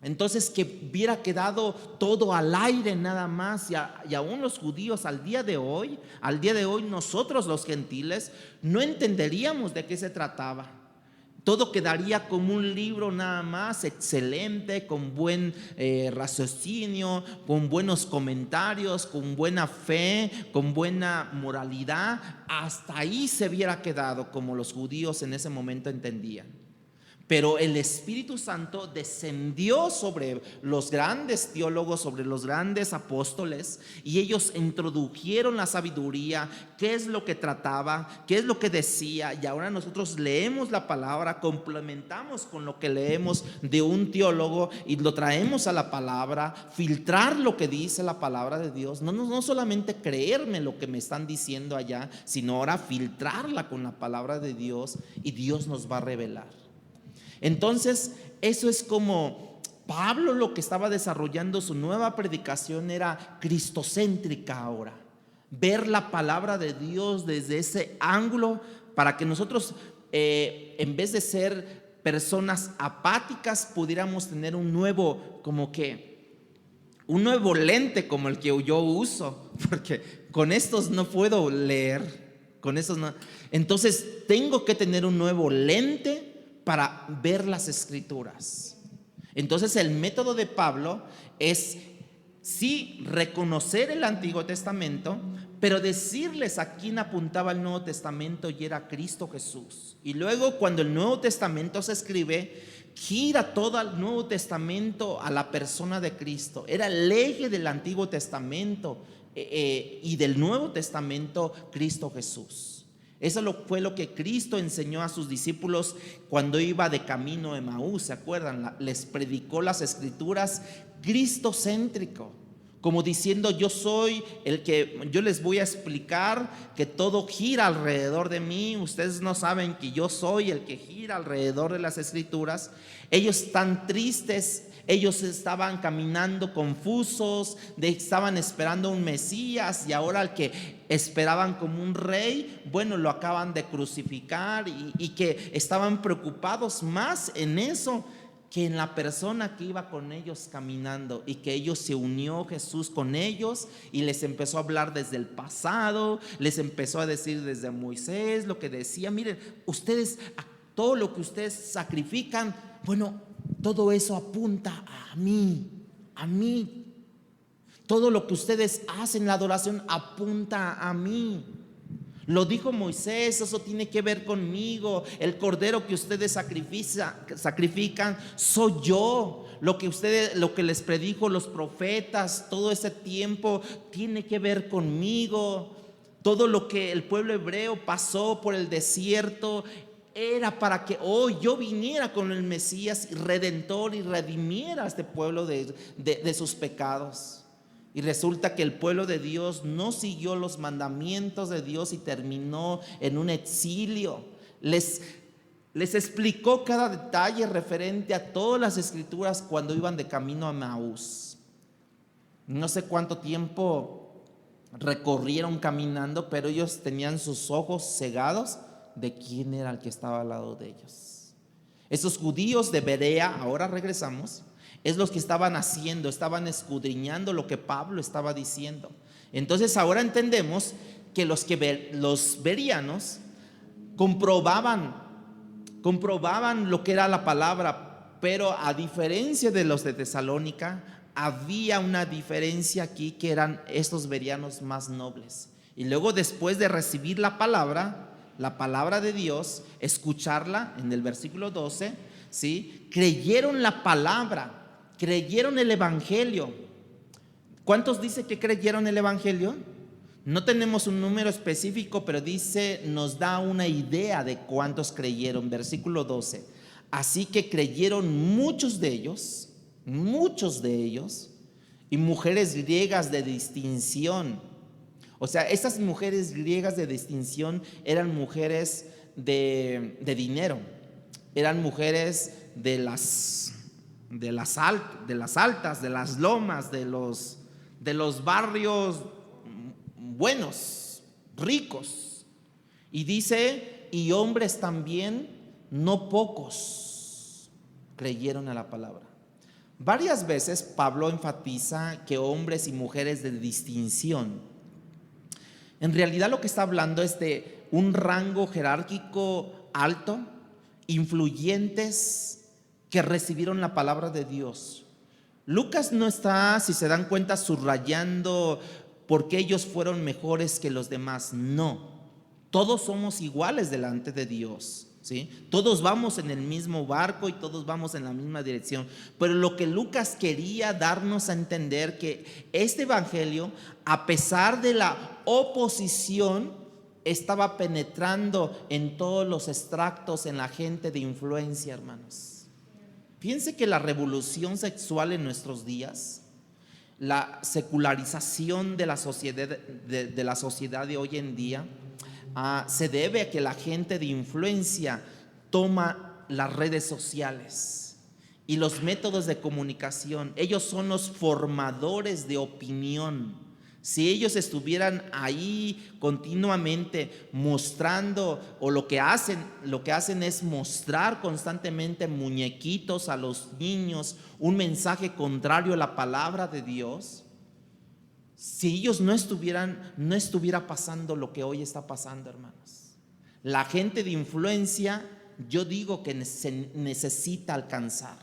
[SPEAKER 2] entonces que hubiera quedado todo al aire nada más. Y aún los judíos al día de hoy nosotros los gentiles no entenderíamos de qué se trataba. Todo quedaría como un libro nada más, excelente, con buen raciocinio, con buenos comentarios, con buena fe, con buena moralidad. Hasta ahí se hubiera quedado, como los judíos en ese momento entendían. Pero el Espíritu Santo descendió sobre los grandes teólogos, sobre los grandes apóstoles, y ellos introdujeron la sabiduría, qué es lo que trataba, qué es lo que decía. Y ahora nosotros leemos la palabra, complementamos con lo que leemos de un teólogo y lo traemos a la palabra, filtrar lo que dice la palabra de Dios. No solamente creerme lo que me están diciendo allá, sino ahora filtrarla con la palabra de Dios, y Dios nos va a revelar. Entonces, eso es como Pablo lo que estaba desarrollando. Su nueva predicación era cristocéntrica ahora. Ver la palabra de Dios desde ese ángulo, para que nosotros, en vez de ser personas apáticas, pudiéramos tener un nuevo lente como el que yo uso, porque con estos no puedo leer, con estos no. Entonces tengo que tener un nuevo lente para ver las Escrituras. Entonces el método de Pablo es sí reconocer el Antiguo Testamento, pero decirles a quién apuntaba el Nuevo Testamento, y era Cristo Jesús. Y luego, cuando el Nuevo Testamento se escribe, gira todo el Nuevo Testamento a la persona de Cristo. Era el eje del Antiguo Testamento y del Nuevo Testamento, Cristo Jesús. Eso fue lo que Cristo enseñó a sus discípulos cuando iba de camino a Emaús. ¿Se acuerdan? Les predicó las Escrituras cristocéntrico, como diciendo: yo soy el que, yo les voy a explicar que todo gira alrededor de mí. Ustedes no saben que yo soy el que gira alrededor de las Escrituras. Ellos están tristes, ellos estaban caminando confusos, estaban esperando un Mesías, y ahora el que esperaban como un rey, bueno, lo acaban de crucificar, y que estaban preocupados más en eso que en la persona que iba con ellos caminando, y que ellos se unió Jesús con ellos y les empezó a hablar desde el pasado, les empezó a decir desde Moisés lo que decía: miren, ustedes, todo lo que ustedes sacrifican, bueno, todo eso apunta a mí. Todo lo que ustedes hacen, la adoración, apunta a mí. Lo dijo Moisés, eso tiene que ver conmigo. El cordero que ustedes sacrifican soy yo. Lo que les predijo los profetas todo ese tiempo tiene que ver conmigo. Todo lo que el pueblo hebreo pasó por el desierto era para que hoy yo viniera con el Mesías redentor y redimiera a este pueblo de sus pecados. Y resulta que el pueblo de Dios no siguió los mandamientos de Dios y terminó en un exilio. Les explicó cada detalle referente a todas las Escrituras cuando iban de camino a Emaús. No sé cuánto tiempo recorrieron caminando, pero ellos tenían sus ojos cegados de quién era el que estaba al lado de ellos. Esos judíos de Berea, ahora regresamos, es los que estaban haciendo, estaban escudriñando lo que Pablo estaba diciendo. Entonces ahora entendemos que los bereanos comprobaban lo que era la palabra, pero a diferencia de los de Tesalónica, había una diferencia aquí, que eran estos bereanos más nobles. Y luego, después de recibir la palabra la palabra de Dios, escucharla en el versículo 12, ¿sí? Creyeron la palabra, creyeron el evangelio. ¿Cuántos dice que creyeron el evangelio? No tenemos un número específico, pero dice, nos da una idea de cuántos creyeron. Versículo 12. Así que creyeron muchos de ellos, y mujeres griegas de distinción. O sea, estas mujeres griegas de distinción eran mujeres de dinero, eran mujeres de las altas, de las lomas, de los barrios buenos, ricos. Y dice, y hombres también, no pocos, creyeron a la palabra. Varias veces Pablo enfatiza que hombres y mujeres de distinción. En realidad lo que está hablando es de un rango jerárquico alto, influyentes, que recibieron la palabra de Dios. Lucas no está, si se dan cuenta, subrayando porque ellos fueron mejores que los demás. No, todos somos iguales delante de Dios, ¿sí? Todos vamos en el mismo barco y todos vamos en la misma dirección. Pero lo que Lucas quería darnos a entender, que este evangelio, a pesar de la oposición, estaba penetrando en todos los extractos, en la gente de influencia, hermanos. Fíjense que la revolución sexual en nuestros días, la secularización de la sociedad de hoy en día, se debe a que la gente de influencia toma las redes sociales y los métodos de comunicación. Ellos son los formadores de opinión. Si ellos estuvieran ahí continuamente mostrando, o lo que hacen es mostrar constantemente muñequitos a los niños, un mensaje contrario a la palabra de Dios, si ellos no estuviera pasando lo que hoy está pasando, hermanos. La gente de influencia, yo digo que se necesita alcanzar,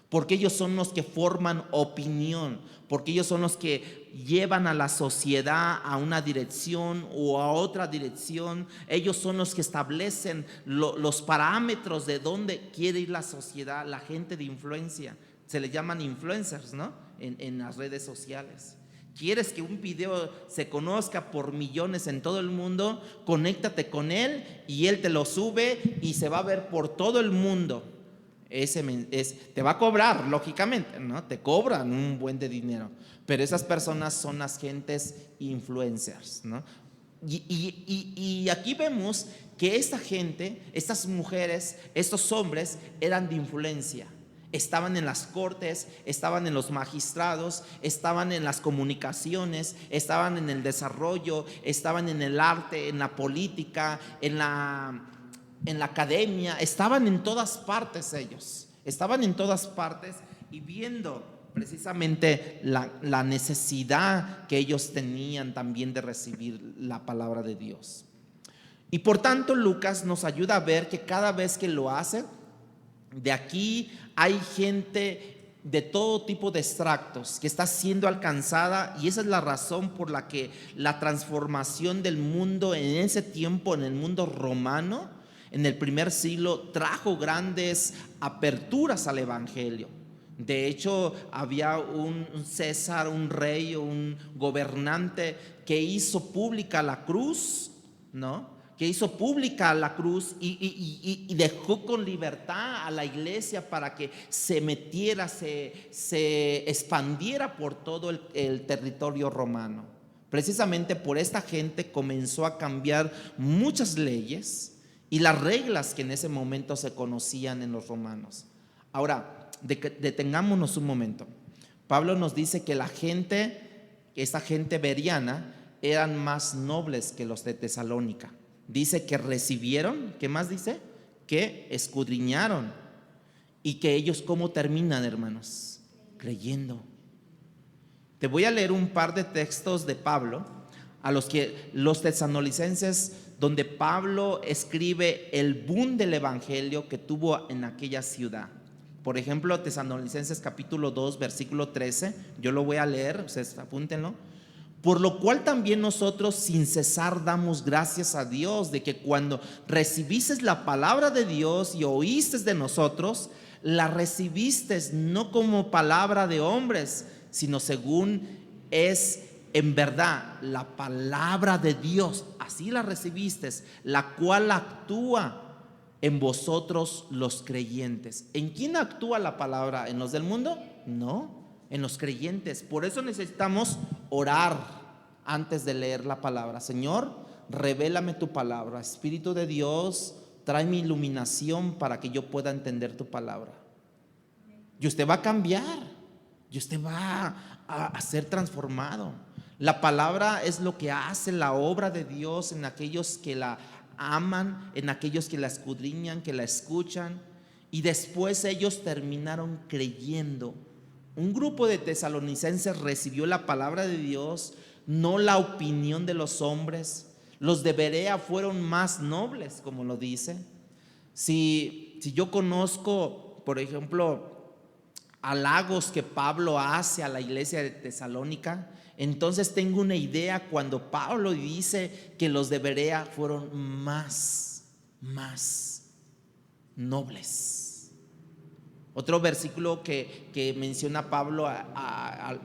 [SPEAKER 2] porque ellos son los que forman opinión, porque ellos son los que llevan a la sociedad a una dirección o a otra dirección. Ellos son los que establecen los parámetros de dónde quiere ir la sociedad. La gente de influencia, se le llaman influencers, ¿no? En las redes sociales. ¿Quieres que un video se conozca por millones en todo el mundo? Conéctate con él y él te lo sube y se va a ver por todo el mundo. Te va a cobrar, lógicamente, ¿no? Te cobran un buen de dinero, pero esas personas son las gentes influencers, ¿no? Y aquí vemos que esta gente, estas mujeres, estos hombres eran de influencia. Estaban en las cortes, estaban en los magistrados, estaban en las comunicaciones, estaban en el desarrollo, estaban en el arte, en la política, en la academia, estaban en todas partes ellos, estaban en todas partes y viendo precisamente la necesidad que ellos tenían también de recibir la palabra de Dios. Y por tanto Lucas nos ayuda a ver que cada vez que lo hace, de aquí hay gente de todo tipo de extractos que está siendo alcanzada, y esa es la razón por la que la transformación del mundo en ese tiempo, en el mundo romano, en el primer siglo, trajo grandes aperturas al evangelio. De hecho, había un César, un rey o un gobernante que hizo pública la cruz, ¿no? Que hizo pública la cruz y dejó con libertad a la iglesia para que se metiera, se expandiera por todo el territorio romano. Precisamente por esta gente comenzó a cambiar muchas leyes y las reglas que en ese momento se conocían en los romanos. Ahora, detengámonos un momento. Pablo nos dice que esta gente bereana eran más nobles que los de Tesalónica. Dice que recibieron, ¿qué más dice? Que escudriñaron. Y que ellos, ¿cómo terminan, hermanos? Creyendo. Te voy a leer un par de textos de Pablo a los tesalonicenses, donde Pablo escribe el boom del evangelio que tuvo en aquella ciudad. Por ejemplo, Tesalonicenses capítulo 2, versículo 13. Yo lo voy a leer, ustedes apúntenlo. Por lo cual también nosotros sin cesar damos gracias a Dios de que cuando recibiste la palabra de Dios y oíste de nosotros, la recibiste no como palabra de hombres, sino según es en verdad la palabra de Dios. Así la recibiste, la cual actúa en vosotros los creyentes. ¿En quién actúa la palabra? ¿En los del mundo? No, en los creyentes. Por eso necesitamos orar antes de leer la palabra. Señor, revélame tu palabra. Espíritu de Dios, trae mi iluminación para que yo pueda entender tu palabra. Y usted va a cambiar, y usted va a ser transformado. La palabra es lo que hace la obra de Dios en aquellos que la aman, en aquellos que la escudriñan, que la escuchan. Y después ellos terminaron creyendo. Un grupo de tesalonicenses recibió la palabra de Dios, no la opinión de los hombres. Los de Berea fueron más nobles, como lo dice. Si yo conozco, por ejemplo, halagos que Pablo hace a la iglesia de Tesalónica, entonces tengo una idea cuando Pablo dice que los de Berea fueron más nobles. Otro versículo que menciona Pablo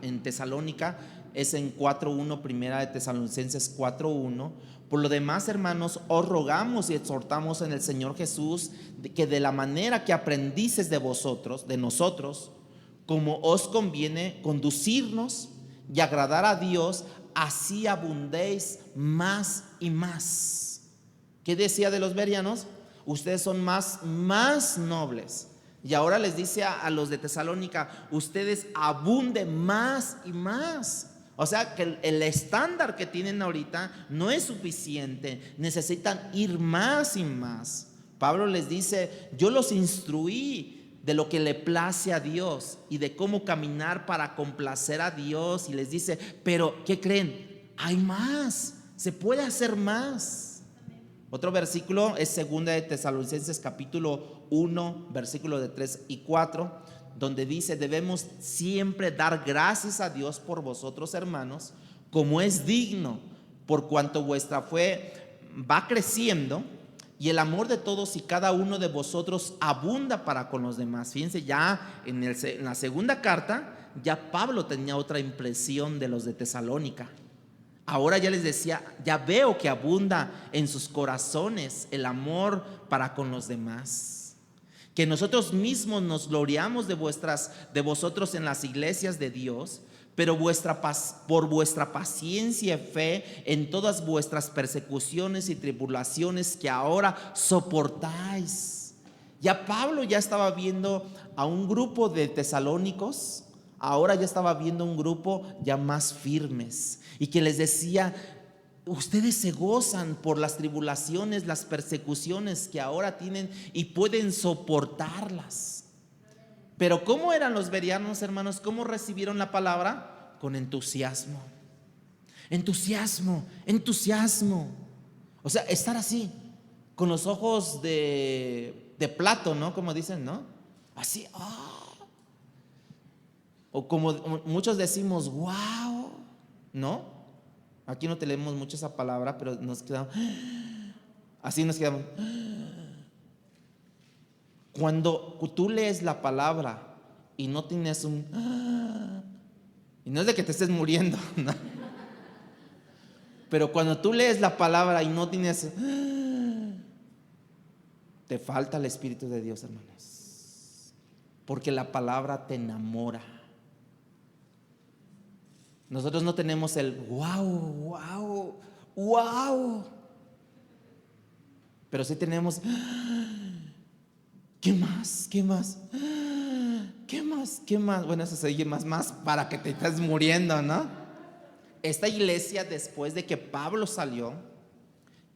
[SPEAKER 2] en Tesalónica es en 4:1, primera de Tesalonicenses 4:1. Por lo demás, hermanos, os rogamos y exhortamos en el Señor Jesús que de la manera que aprendices de vosotros, de nosotros, como os conviene conducirnos y agradar a Dios, así abundéis más y más. ¿Qué decía de los bereanos? Ustedes son más nobles. Y ahora les dice a los de Tesalónica, ustedes abunden más y más. O sea que el estándar que tienen ahorita no es suficiente, necesitan ir más y más. Pablo les dice, yo los instruí de lo que le place a Dios y de cómo caminar para complacer a Dios. Y les dice, pero ¿qué creen? Hay más, se puede hacer más. Otro versículo es 2 de Tesalonicenses capítulo 1, versículo de 3 y 4, donde dice, debemos siempre dar gracias a Dios por vosotros, hermanos, como es digno, por cuanto vuestra fe va creciendo y el amor de todos y cada uno de vosotros abunda para con los demás. Fíjense, ya en la segunda carta, ya Pablo tenía otra impresión de los de Tesalónica. Ahora ya les decía, ya veo que abunda en sus corazones el amor para con los demás. Que nosotros mismos nos gloriamos de vosotros en las iglesias de Dios, pero por vuestra paciencia y fe en todas vuestras persecuciones y tribulaciones que ahora soportáis. Ya Pablo ya estaba viendo a un grupo de tesalónicos, ahora ya estaba viendo un grupo ya más firmes, y que les decía, ustedes se gozan por las tribulaciones, las persecuciones que ahora tienen y pueden soportarlas. Pero ¿cómo eran los bereanos, hermanos? ¿Cómo recibieron la palabra? Con entusiasmo. Entusiasmo. O sea, estar así, con los ojos de plato, ¿no? Como dicen, ¿no? Así, o como muchos decimos, wow, ¿no? Aquí no tenemos mucho esa palabra, pero nos quedamos, así nos quedamos. Cuando tú lees la palabra y no tienes y no es de que te estés muriendo, ¿no? Pero cuando tú lees la palabra y no tienes, te falta el Espíritu de Dios, hermanos, porque la palabra te enamora. Nosotros no tenemos el wow, pero sí tenemos, ¿qué más? Bueno, eso se oye más para que te estés muriendo, ¿no? Esta iglesia, después de que Pablo salió,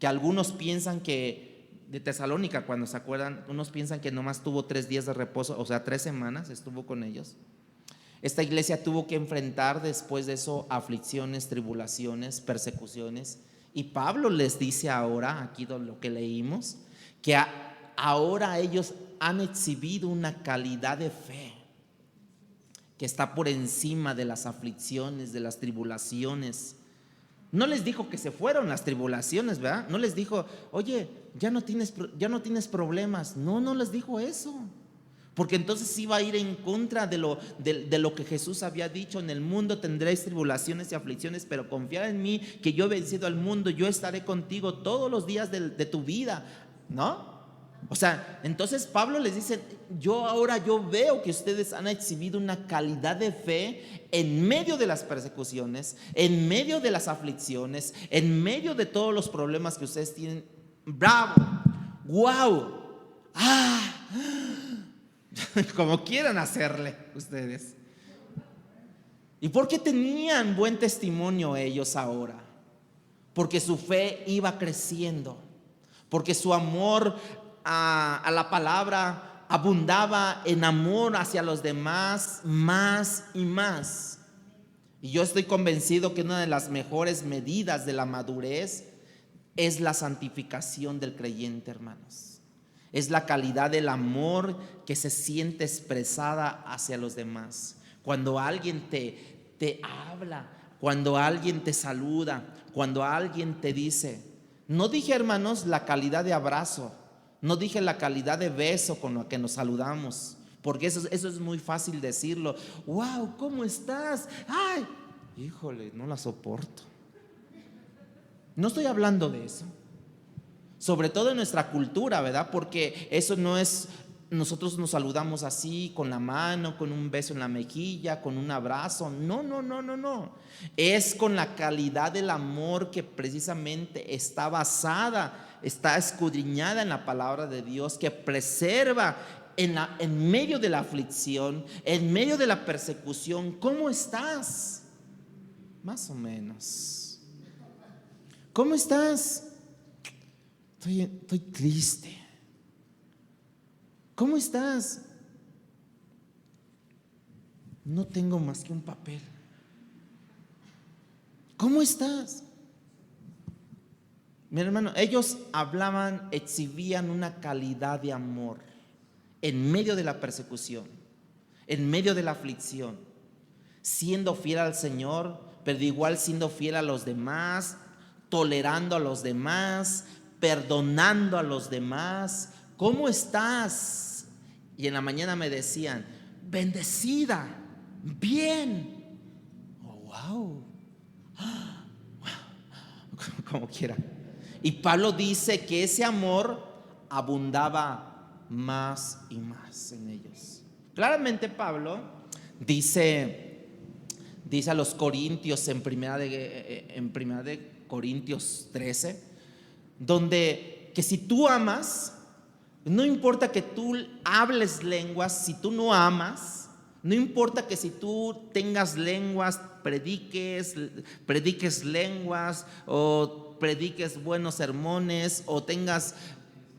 [SPEAKER 2] que algunos piensan que de Tesalónica, cuando se acuerdan, unos piensan que nomás tuvo 3 días de reposo, o sea, 3 semanas estuvo con ellos. Esta iglesia tuvo que enfrentar después de eso aflicciones, tribulaciones, persecuciones. Y Pablo les dice ahora, aquí lo que leímos, que ahora ellos han exhibido una calidad de fe que está por encima de las aflicciones, de las tribulaciones, No les dijo que se fueron las tribulaciones, ¿verdad? No les dijo, oye, ya no tienes problemas. No, no les dijo eso. Porque entonces iba a ir en contra de lo que Jesús había dicho: en el mundo tendréis tribulaciones y aflicciones, pero confiad en mí, que yo he vencido al mundo, yo estaré contigo todos los días de tu vida, ¿no? O sea, entonces Pablo les dice: yo veo que ustedes han exhibido una calidad de fe en medio de las persecuciones, en medio de las aflicciones, en medio de todos los problemas que ustedes tienen. ¡Bravo! ¡Wow! ¡Ah! Como quieran hacerle ustedes. ¿Y por qué tenían buen testimonio ellos ahora? Porque su fe iba creciendo, porque su amor a la palabra abundaba en amor hacia los demás, más y más. Y yo estoy convencido que una de las mejores medidas de la madurez es la santificación del creyente, hermanos. Es la calidad del amor que se siente expresada hacia los demás. Cuando alguien te habla, cuando alguien te saluda, cuando alguien te dice, no dije, hermanos, la calidad de abrazo, no dije la calidad de beso con la que nos saludamos, porque eso es muy fácil decirlo. Wow, ¿cómo estás? Ay, híjole, no la soporto. No estoy hablando de eso. Sobre todo en nuestra cultura, ¿verdad? Porque eso no es, nosotros nos saludamos así, con la mano, con un beso en la mejilla, con un abrazo. No, no, no, no, no. Es con la calidad del amor que precisamente está basada, está escudriñada en la palabra de Dios, que preserva en medio de la aflicción, en medio de la persecución. ¿Cómo estás? Más o menos. ¿Cómo estás? Estoy triste. ¿Cómo estás? No tengo más que un papel. ¿Cómo estás? Mi hermano, ellos hablaban, exhibían una calidad de amor en medio de la persecución, en medio de la aflicción, siendo fiel al Señor, pero igual siendo fiel a los demás, tolerando a los demás, perdonando a los demás. ¿Cómo estás? Y en la mañana me decían, bendecida, bien. Oh, wow. Como quiera. Y Pablo dice que ese amor abundaba más y más en ellos. Claramente Pablo dice a los corintios en primera de Corintios 13, donde que si tú amas, no importa que tú hables lenguas, si tú no amas, no importa que si tú tengas lenguas, prediques lenguas, o prediques buenos sermones, o tengas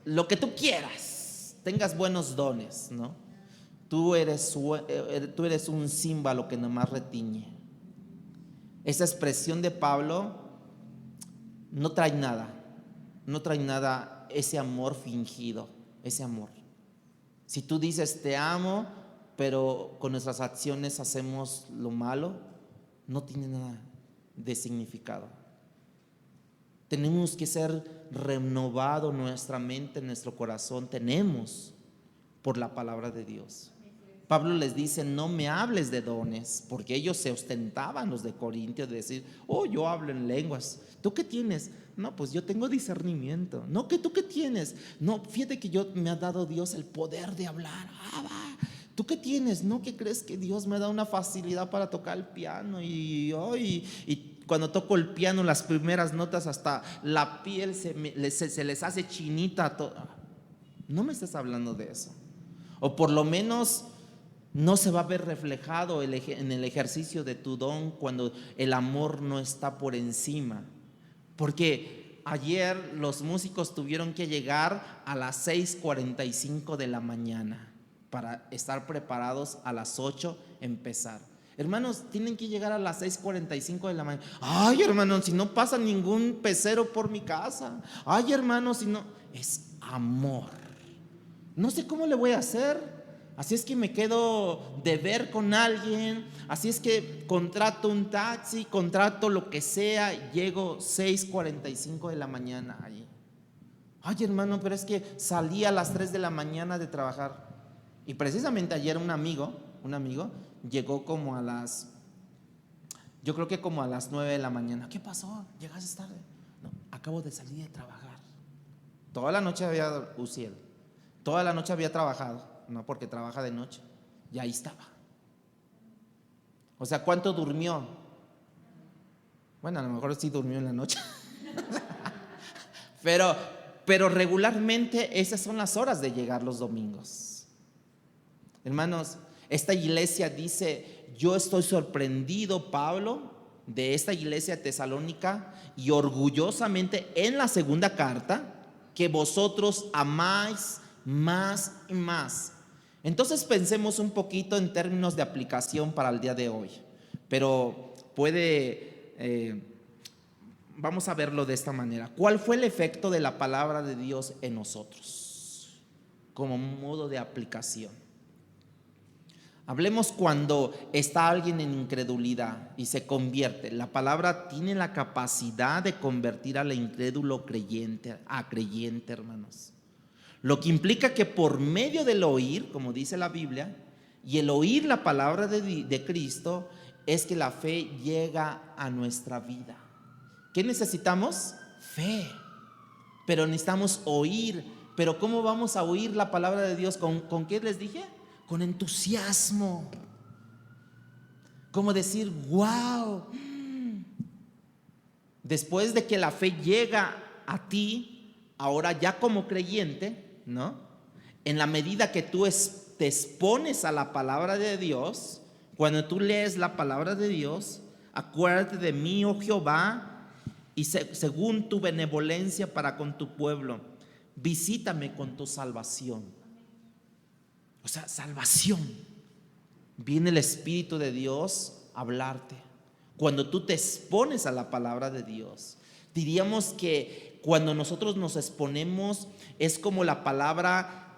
[SPEAKER 2] lo que tú quieras, tengas buenos dones, ¿no? Tú eres un címbalo que nomás retiñe. Esa expresión de Pablo no trae nada ese amor fingido, ese amor. Si tú dices te amo, pero con nuestras acciones hacemos lo malo, no tiene nada de significado. Tenemos que ser renovado nuestra mente, nuestro corazón, tenemos por la palabra de Dios. Pablo les dice, no me hables de dones, porque ellos se ostentaban, los de Corintios, de decir, oh, yo hablo en lenguas. ¿Tú qué tienes? No, pues yo tengo discernimiento. No, que tú qué tienes. No, fíjate que me ha dado Dios el poder de hablar. ¿Tú qué tienes? No, que crees que Dios me da una facilidad para tocar el piano y cuando toco el piano, las primeras notas, hasta la piel se les hace chinita. No me estás hablando de eso. O por lo menos no se va a ver reflejado en el ejercicio de tu don cuando el amor no está por encima. Porque ayer los músicos tuvieron que llegar a las 6:45 de la mañana para estar preparados a las 8 empezar. Hermanos, tienen que llegar a las 6:45 de la mañana. Ay, hermanos, si no pasa ningún pecero por mi casa. Ay, hermanos, si no. Es amor. No sé cómo le voy a hacer. Así es que me quedo de ver con alguien, así es que contrato un taxi, contrato lo que sea, llego 6:45 de la mañana ahí. Ay, hermano, pero es que salí a las 3 de la mañana de trabajar. Y precisamente ayer un amigo llegó como a yo creo que como a las 9 de la mañana. ¿Qué pasó? ¿Llegaste tarde? No, acabo de salir de trabajar. Toda la noche había Uciel, toda la noche había trabajado. No, porque trabaja de noche. Y ahí estaba. O sea, ¿cuánto durmió? Bueno, a lo mejor sí durmió en la noche. Pero regularmente esas son las horas de llegar los domingos. Hermanos, esta iglesia dice: yo estoy sorprendido, Pablo, de esta iglesia de Tesalónica, y orgullosamente en la segunda carta, que vosotros amáis más y más. Entonces pensemos un poquito en términos de aplicación para el día de hoy, pero vamos a verlo de esta manera. ¿Cuál fue el efecto de la palabra de Dios en nosotros como modo de aplicación? Hablemos cuando está alguien en incredulidad y se convierte. La palabra tiene la capacidad de convertir al incrédulo a creyente, hermanos. Lo que implica que por medio del oír, como dice la Biblia, y el oír la palabra de Cristo, es que la fe llega a nuestra vida. ¿Qué necesitamos? Fe. Pero necesitamos oír. Pero ¿cómo vamos a oír la palabra de Dios? ¿Con qué les dije? Con entusiasmo. Como decir, wow. Después de que la fe llega a ti, ahora ya como creyente, ¿no? En la medida que tú te expones a la palabra de Dios, cuando tú lees la palabra de Dios, acuérdate de mí, oh Jehová, y según tu benevolencia para con tu pueblo, visítame con tu salvación. O sea, salvación. Viene el Espíritu de Dios a hablarte. Cuando tú te expones a la palabra de Dios, diríamos que cuando nosotros nos exponemos es como la palabra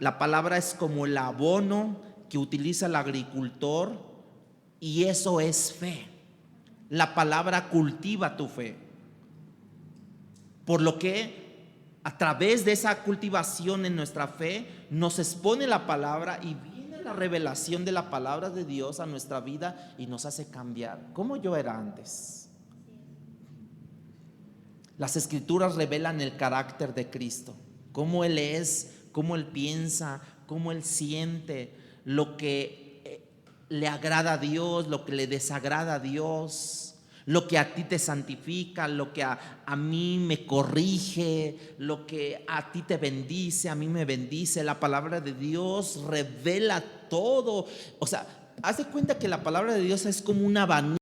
[SPEAKER 2] es como el abono que utiliza el agricultor, y eso es fe. La palabra cultiva tu fe. Por lo que a través de esa cultivación en nuestra fe nos expone la palabra y viene la revelación de la palabra de Dios a nuestra vida y nos hace cambiar. Como yo era antes. Las escrituras revelan el carácter de Cristo, cómo Él es, cómo Él piensa, cómo Él siente, lo que le agrada a Dios, lo que le desagrada a Dios, lo que a ti te santifica, lo que a mí me corrige, lo que a ti te bendice, a mí me bendice. La palabra de Dios revela todo. O sea, haz de cuenta que la palabra de Dios es como un abanico